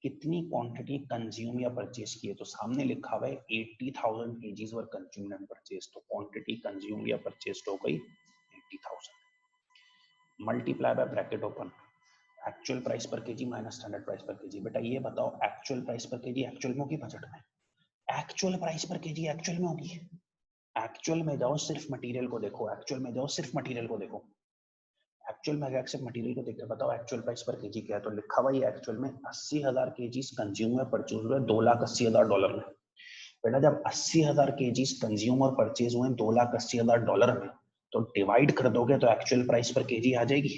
कितनी क्वांटिटी कंज्यूम या परचेज की है। तो सामने लिखा हुआ है 80,000 KGs were consumed and purchase, तो क्वांटिटी कंज्यूम या परचेज हो गई 80,000 multiply by bracket open actual price पर केजी माइनस स्टैंडर्ड प्राइस पर केजी। बेटा ये बताओ एक्चुअल प्राइस पर केजी एक्चुअल में होगी बजट में, एक्चुअल प्राइस पर केजी एक्चुअल में होगी। एक्चुअल में जाओ सिर्फ मटेरियल को देखो, एक्चुअल में जाओ सिर्फ मटेरियल को देखो। एक्चुअल में अगर सिर्फ मटेरियल को देख के बताओ एक्चुअल प्राइस पर केजी क्या है, तो लिखा हुआ है एक्चुअल में 80,000 केजीज कंज्यूम या परचेज हुए $2,80,000 में। बेटा जब 80,000 केजीज कंज्यूम और परचेज हुए $2,80,000 में, तो डिवाइड कर दोगे तो एक्चुअल प्राइस पर केजी आ जाएगी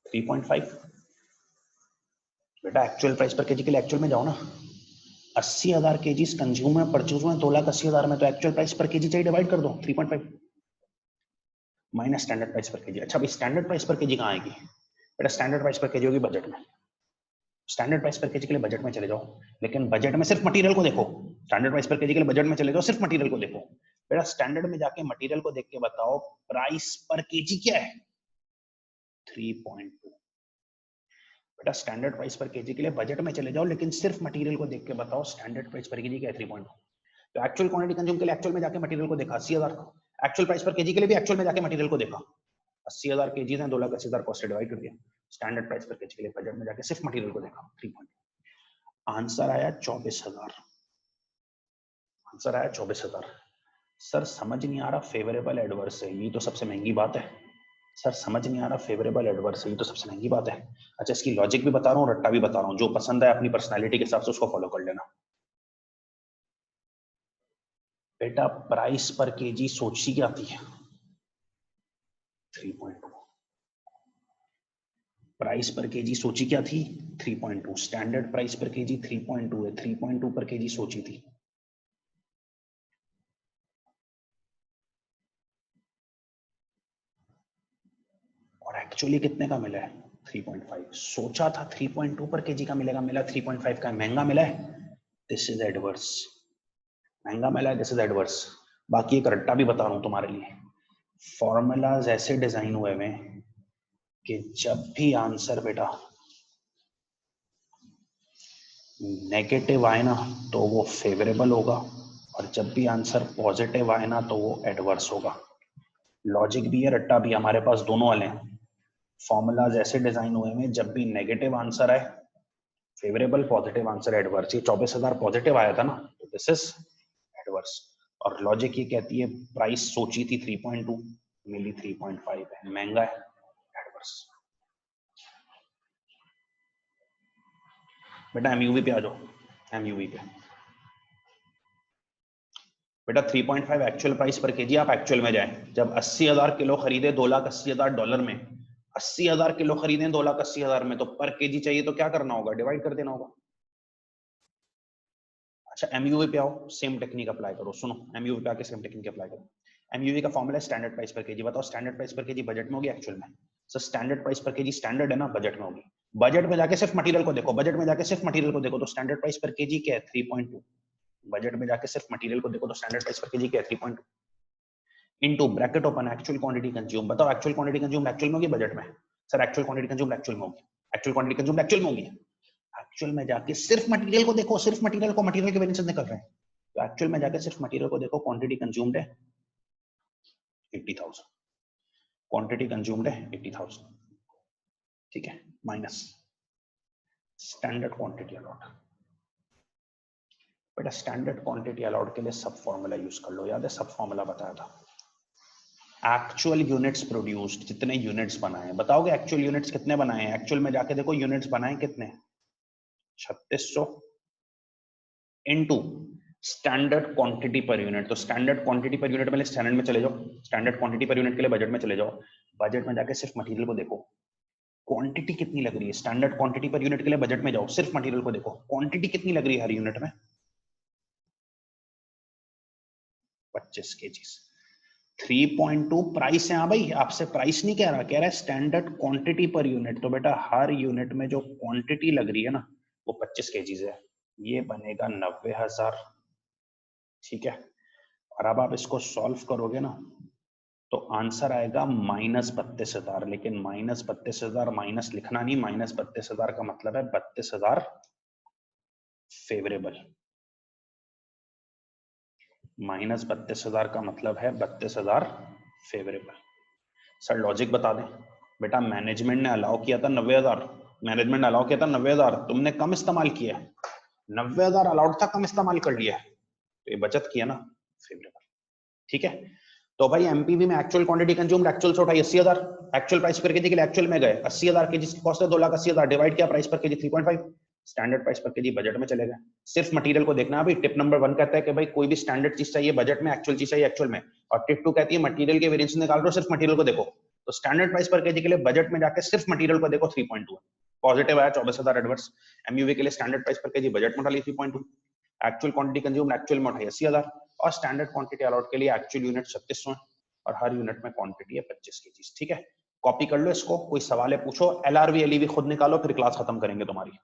3.5। बेटा एक्चुअल प्राइस पर केजी के लिए एक्चुअल में जाओ ना, 80,000 केजीज कंज्यूम में परचेज हुए 2,80,000 में, तो एक्चुअल प्राइस पर केजी चाहिए, डिवाइड कर दो 3.5 माइनस स्टैंडर्ड प्राइस पर केजी। अच्छा भाई स्टैंडर्ड प्राइस पर केजी कहाँ आएगी, बेटा स्टैंडर्ड प्राइस पर केजी होगी बजट में। स्टैंडर्ड प्राइस पर केजी के लिए बजट में चले जाओ, लेकिन बजट में सिर्फ मटेरियल को देखो। स्टैंडर्ड प्राइस पर केजी के लिए बजट में चले जाओ, सिर्फ मटेरियल को देखो। बेटा स्टैंडर्ड में जाके मटेरियल को देख के बताओ प्राइस पर केजी क्या है, 3.2। बेटा स्टैंडर्ड प्राइस पर केजी के लिए बजट में चले जाओ, लेकिन सिर्फ मटेरियल को देख के बताओ स्टैंडर्ड प्राइस पर केजी क्या है, 3.2। तो एक्चुअल क्वांटिटी कंज्यूम के लिए एक्चुअल में जाके मटेरियल को देखा 80,000, एक्चुअल प्राइस पर केजी के लिए भी एक्चुअल में जाके मटेरियल को देखा 80,000 केजी है, 2,80,000 कॉस्ट डिवाइड कर दिया। स्टैंडर्ड प्राइस पर केजी के लिए बजट में जाके सिर्फ मटेरियल को देखा 3.2। आंसर आया 24,000, आंसर आया 24,000। सर समझ नहीं आ रहा फेवरेबल एडवर्स है, ये तो सबसे महंगी बात है। सर समझ नहीं आ रहा, फेवरेबल एडवर्स, ये तो सबसे महंगी बात है। अच्छा इसकी लॉजिक भी बता रहा हूँ, रट्टा भी बता रहा हूँ, जो पसंद है अपनी पर्सनैलिटी के हिसाब से उसको फॉलो कर लेना। बेटा प्राइस पर केजी सोची क्या थी? 3.2। प्राइस पर केजी सोची क्या थी? 3.2। स्टैंडर्ड प्राइस पर केजी 3.2 है, 3.2 पर केजी सोची थी। और एक्चुअली कितने का मिला है? 3.5। सोचा था 3.2 पर केजी का मिलेगा, मिला 3.5 का, महंगा मिला है। दिस इज एडवर्स, महंगा मिला है, दिस इज एडवर्स। बाकी एक रट्टा भी बता रहा हूं तुम्हारे लिए। फॉर्मूलाज ऐसे डिजाइन हुए हैं कि जब भी आंसर बेटा नेगेटिव आए ना तो वो फेवरेबल होगा, और जब भी आंसर पॉजिटिव आए ना तो वो एडवर्स होगा। लॉजिक भी है, रट्टा भी, हमारे पास दोनों वाले हैं। फॉर्मूलाज ऐसे डिजाइन हुए हैं जब भी नेगेटिव आंसर आए फेवरेबल, पॉजिटिव आंसर एडवर्स। ये 24,000 पॉजिटिव आया था ना, तो दिस इज एडवर्स। और लॉजिक ये कहती है प्राइस सोची थी 3.2, मिली 3.5 है, महंगा है, एडवर्स। बेटा एमयूवी पे आ जाओ, एमयूवी पे। बेटा 3.5 एक्चुअल प्राइस पर केजी, आप एक्चुअल में जाएं, जब 80,000 किलो खरीदे, $2,80,000 में, 80,000 किलो खरीदे $2,80,000 में, तो पर केजी चाहिए तो क्या करना होगा? डिवाइड कर देना होगा। अच्छा एमयूवी पे आओ, सेम टेक्निक अप्लाई करो, सुनो एमयूवी पे आके सेम टेक्निक अप्लाई करो। एमयूवी का फॉर्मूला है स्टैंडर्ड प्राइस पर केजी। बताओ स्टैंडर्ड प्राइस पर केजी बजट में होगी एक्चुअल में? सर स्टैंडर्ड प्राइस पर केजी स्टैंडर्ड है ना, बजट में होगी। बजट में जाके सिर्फ मटेरियल को देखो, बजट में जाके सिर्फ मटेरियल को देखो, तो स्टैंडर्ड प्राइस पर केजी क्या है? 3.2। बजट में जाके सिर्फ मटेरियल को देखो तो स्टैंडर्ड प्राइस पर केजी क्या है? 3.2 into bracket open actual quantity consume. बताओ एक्चुअल क्वांटिटी कंज्यूम एक्चुअल में होगी बजट में? Sir actual quantity consume actual में होगी, एक्चुअल क्वांटिटी कंज्यूम एक्चुअल में होगी। एक्चुअल में जाके सिर्फ मटेरियल को देखो, सिर्फ मटेरियल को, मटेरियल के वेरिएंसेस निकल रहे हैं, तो एक्चुअल में जाके सिर्फ मटेरियल को देखो, क्वांटिटी कंज्यूम्ड है 80,000, क्वांटिटी कंज्यूम्ड है 80,000, ठीक है, माइनस स्टैंडर्ड क्वांटिटी अलाउड। बेटा स्टैंडर्ड क्वांटिटी अलाउड के लिए सब फॉर्मूला यूज कर लो, याद है सब फॉर्मूला बताया था। एक्चुअल यूनिट्स प्रोड्यूस्ड, जितने यूनिट्स बनाए, बताओगे एक्चुअल यूनिट्स कितने बनाए हैं? एक्चुअल में जाके देखो यूनिट्स बनाए कितने, 3600 into standard quantity per unit. तो स्टैंडर्ड क्वांटिटी पर यूनिट में स्टैंडर्ड में चले जाओ, स्टैंडर्ड क्वांटिटी पर यूनिट के लिए बजट में चले जाओ, बजट में जाके सिर्फ मटेरियल को देखो, क्वांटिटी कितनी लग रही है। स्टैंडर्ड क्वांटिटी पर यूनिट के लिए बजट में जाओ, सिर्फ मटेरियल को देखो, क्वांटिटी कितनी लग रही है हर यूनिट में? 25 केजी। 3.2 प्राइस है, हाँ भाई आपसे प्राइस नहीं कह रहा, कह रहा है स्टैंडर्ड क्वांटिटी पर यूनिट। तो बेटा हर यूनिट में जो क्वांटिटी लग रही है ना वो 25 केजीज है, ये बनेगा 90,000, ठीक है। और अब आप इसको सॉल्व करोगे ना तो आंसर आएगा -32,000, लेकिन -32,000 माइनस लिखना नहीं, -32,000 का मतलब है 32,000 फेवरेबल, -32,000 का मतलब है 32,000 फेवरेबल। सर लॉजिक बता दें। बेटा मैनेजमेंट ने अलाउ किया था 90,000, मैनेजमेंट ने अलाउ किया था 90,000, तुमने कम इस्तेमाल किया है, 90,000 अलाउड था, कम इस्तेमाल कर लिया है, तो ये बचत किया ना, फेवरेबल, ठीक है। तो भाई एमपीवी में एक्चुअल क्वांटिटी कंज्यूम्ड, एक्चुअल से उठाई 80,000, एक्चुअल प्राइस पर केजी के लिए एक्चुअल में गए, 80,000 केजी कॉस्ट है 2,80,000, डिवाइड किया प्राइस पर केजी 3.5, स्टैंडर्ड प्राइस पर केजी बजट में चले गए। सिर्फ मटेरियल को देखना है भाई, टिप नंबर 1 कहता है कि भाई कोई भी स्टैंडर्ड चीज चाहिए बजट में, एक्चुअल चीज चाहिए एक्चुअल में, और टिप 2 कहती है मटेरियल के वेरिएंस निकाल रहे हो, सिर्फ मटेरियल को देखो। तो स्टैंडर्ड प्राइस पर केजी के लिए बजट में जाके सिर्फ मटेरियल को देखो, 3.2 पॉजिटिव आया, 24,000 एडवर्स। एमयूवी के लिए स्टैंडर्ड प्राइस पर केजी बजट में उठा ली 3.2, एक्चुअल क्वांटिटी कंज्यूम्ड एक्चुअल में उठाई 80,000, और स्टैंडर्ड क्वांटिटी अलॉट के लिए एक्चुअल यूनिट 3600 है, और हर यूनिट में क्वांटिटी है 25 केजी, ठीक है। कॉपी कर लो इसको, कोई सवाल है पूछो, एलआरवी एलईवी खुद निकालो, फिर क्लास खत्म करेंगे तुम्हारी।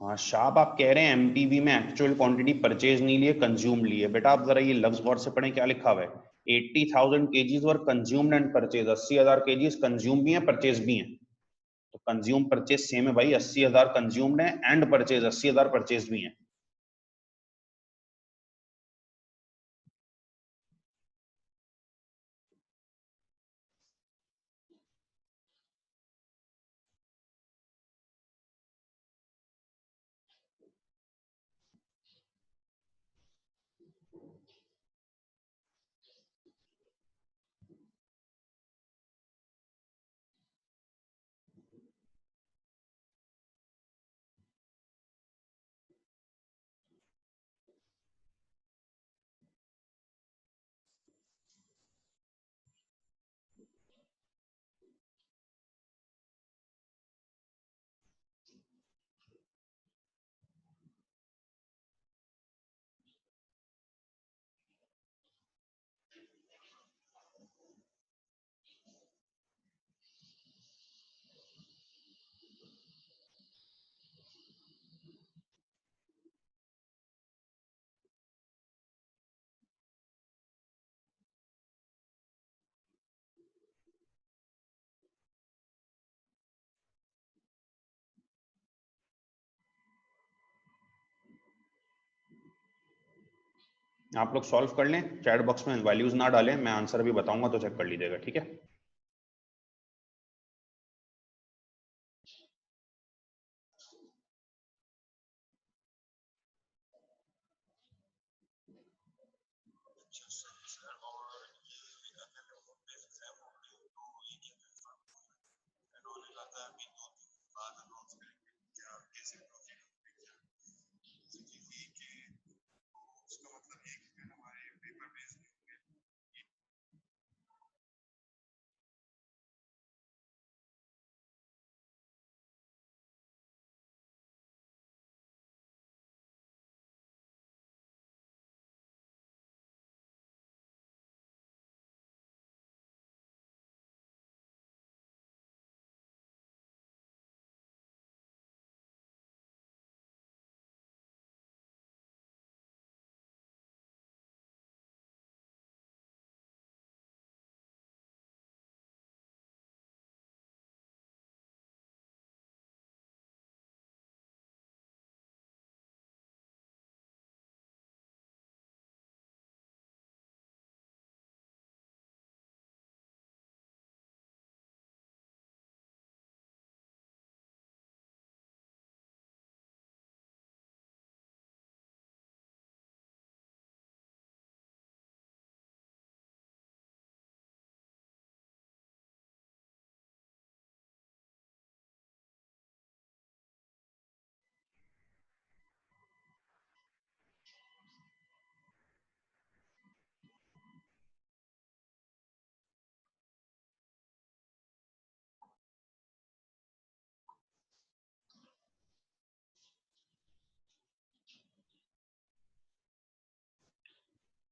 हाँ शाप, आप कह रहे हैं एमपीवी में एक्चुअल क्वांटिटी परचेज नहीं लिए, कंज्यूम लिए। बेटा आप जरा ये लफ्ज गौर से पढ़ें, क्या लिखा हुआ है? 80,000 KGs were consumed and purchase. 80,000 KGs consume भी है, परचेज भी है। तो कंज्यूम परचेज सेम है भाई, 80,000 कंज्यूम्ड है एंड परचेज 80,000 परचेज भी है। आप लोग सॉल्व कर लें, चैट बॉक्स में वैल्यूज ना डालें, मैं आंसर भी बताऊंगा तो चेक कर लीजिएगा, ठीक है?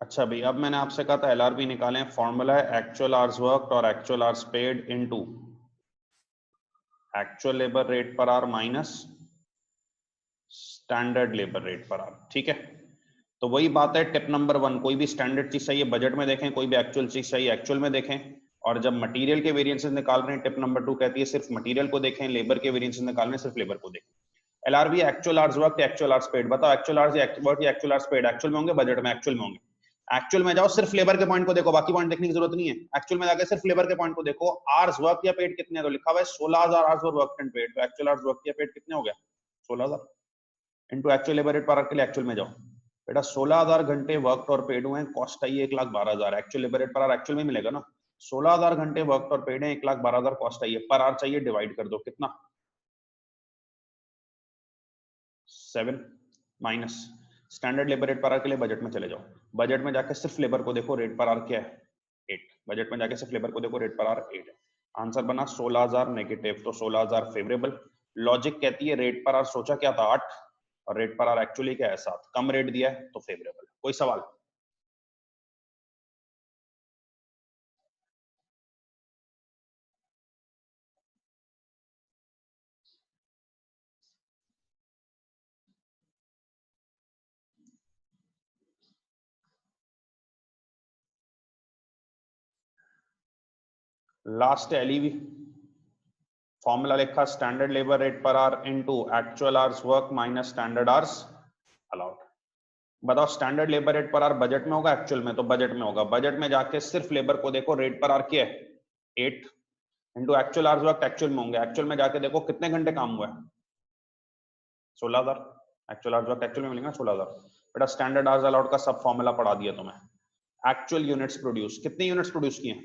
अच्छा भाई, अब मैंने आपसे कहा था एलआरपी निकालें। फॉर्मूला है एक्चुअल आवर्स वर्क और actual hours paid into actual labour rate per our minus standard labour rate per our, ठीक है? तो वही बात है, टिप नंबर 1, कोई भी स्टैंडर्ड चीज चाहिए बजट में देखें, कोई भी एक्चुअल चीज चाहिए एक्चुअल में देखें। और जब मटेरियल के वेरिएंसेस निकाल रहे हैं, टिप नंबर 2 कहती है सिर्फ मटेरियल को देखें, लेबर के वेरिएंसेस निकाल रहे हैं सिर्फ लेबर को देखें। LRB actual hours work, actual hours paid. बताओ एक्चुअल आवर्स वर्क या एक्चुअल आवर्स पेड एक्चुअल में होंगे, बजट में एक्चुअल में होंगे। एक्चुअल में जाओ, सिर्फ लेबर के पॉइंट को देखो, बाकी पॉइंट देखने की जरूरत नहीं है। एक्चुअल में जाकर सिर्फ लेबर के पॉइंट को देखो, आवर्स वर्क या पेड कितने, तो लिखा हुआ है 16,000 आवर्स वर्क एंड पेड। तो एक्चुअल आवर्स वर्क या पेड कितने हो गया? 16,000 into actual labour rate per our के लिए एक्चुअल में जाओ। बेटा 16,000 घंटे वर्क और पेड हुए हैं, कॉस्ट आई है 1,12,000। Actual labour rate per our actual में मिलेगा ना। 16,000 घंटे वर्क और पेड है, 1,12,000 कॉस्ट आई है, पर आवर चाहिए, डिवाइड कर दो, कितना? 7 minus standard labour rate per our के लिए बजट में चले जाओ। बजट में जाके सिर्फ लेबर को देखो, रेट पर आवर क्या है? 8। बजट में जाके सिर्फ लेबर को देखो, रेट पर आवर 8 है। आंसर बना 16,000 नेगेटिव, तो 16,000 फेवरेबल। लॉजिक कहती है रेट पर आवर सोचा क्या था 8, और रेट पर आवर एक्चुअली क्या है 7, कम रेट दिया है तो फेवरेबल। कोई सवाल? लास्ट एलईवी फॉर्मूला लिखा standard labour rate per hour into actual hours work minus standard hours allowed. बताओ standard labour rate per hour budget में होगा एक्चुअल में? तो बजट में होगा। बजट में जाके सिर्फ लेबर को देखो, रेट पर आवर क्या है 8 into actual hours work actual में होंगे। एक्चुअल में जाके देखो कितने घंटे काम हुआ है 16,000। एक्चुअल आवर्स वर्क एक्चुअल में मिलेगा 16,000। बेटा स्टैंडर्ड आवर्स अलाउड का सब फॉर्मूला पढ़ा दिया तुम्हें। एक्चुअल यूनिट्स प्रोड्यूस, कितनी यूनिट्स प्रोड्यूस किए?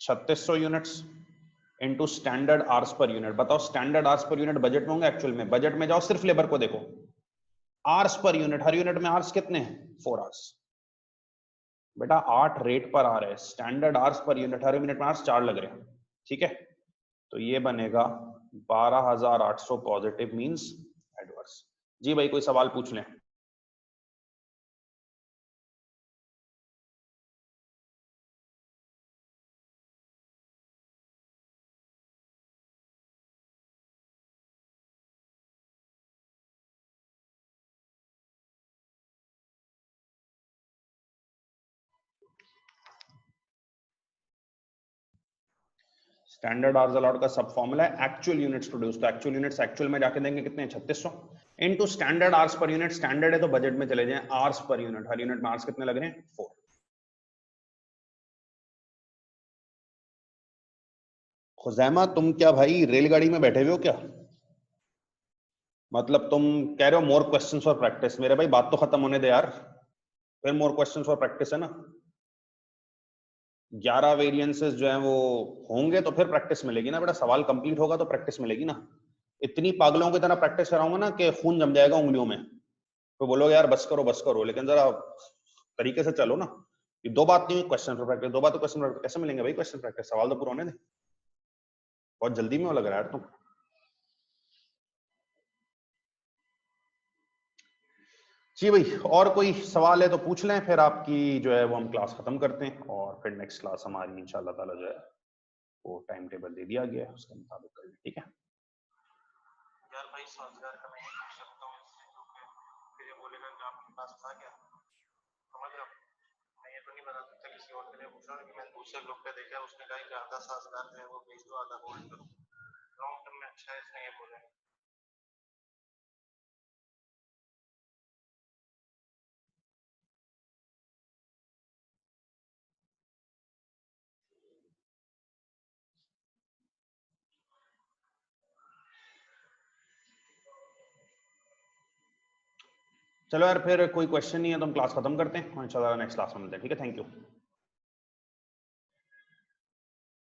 3600 units into standard hours per unit. बताओ standard hours per unit budget में होंगे एक्चुअल में? बजट में जाओ सिर्फ लेबर को देखो, आवर्स पर यूनिट, हर यूनिट में आवर्स कितने हैं 4 आवर्स। बेटा 8 रेट पर आ रहे हैं, स्टैंडर्ड आवर्स पर यूनिट, हर यूनिट में आवर्स 4 लग रहे हैं। ठीक है, तो ये बनेगा 12,800 पॉजिटिव मींस एडवर्स। जी भाई कोई सवाल पूछ लें। स्टैंडर्ड आवर्स अलाउड का सब फॉर्मूला है एक्चुअल यूनिट्स प्रोड्यूस। तो एक्चुअल यूनिट्स एक्चुअल में जाके देंगे कितने हैं 3600 into standard hours per unit. Standard है तो बजट में चले जाएं, आवर्स पर यूनिट, हर यूनिट में आवर्स कितने लग रहे हैं 4। खुजैमा तुम क्या भाई रेलगाड़ी में बैठे हुए हो क्या? मतलब तुम कह रहे हो मोर क्वेश्चंस फॉर प्रैक्टिस। मेरे भाई बात तो खत्म होने दे यार, फिर मोर क्वेश्चंस फॉर प्रैक्टिस है ना। 11 वेरिएंसेस जो है वो होंगे तो फिर प्रैक्टिस मिलेगी ना बेटा। सवाल कंप्लीट होगा तो प्रैक्टिस मिलेगी ना। इतनी पागलों की तरह प्रैक्टिस कराऊंगा ना कि खून जम जाएगा उंगलियों में, तो बोलोगे यार बस करो बस करो। लेकिन जरा तरीके से चलो ना। ये दो बात नहीं हुई क्वेश्चन फॉर प्रैक्टिस, दो बात तो क्वेश्चन प्रैक्टिस कैसे मिलेंगे भाई? क्वेश्चन प्रैक्टिस सवाल तो पूरा होने दे। बहुत जल्दी में वो लग रहा है यार तुम। जी भाई और कोई सवाल है तो पूछ लें, फिर आपकी जो है वो हम क्लास खत्म करते हैं और फिर नेक्स्ट क्लास हमारी इंशाल्लाह ताला जो है वो टाइम टेबल दे दिया गया है, उसके मुताबिक कर लें। ठीक है यार भाई साजगार का मैं पूछ सकता हूँ इससे, क्योंकि फिर ये बोलेगा कि आपके पास था क्या, समझ रहे हो? मैं ये तो नहीं बता सकता किसी और के लिए पूछ रहा हूँ, कि मैं दूसरे ग्रुप पे देखा उसने कहा कि आधा साजगार जो है वो भेज दो, आधा होल्ड करो। लॉन्ग टर्म में अच्छा है, इसने ये बोला है। चलो यार फिर कोई क्वेश्चन नहीं है तो हम क्लास खत्म करते हैं और इंशाल्लाह नेक्स्ट क्लास में मिलते हैं। ठीक है, थैंक यू।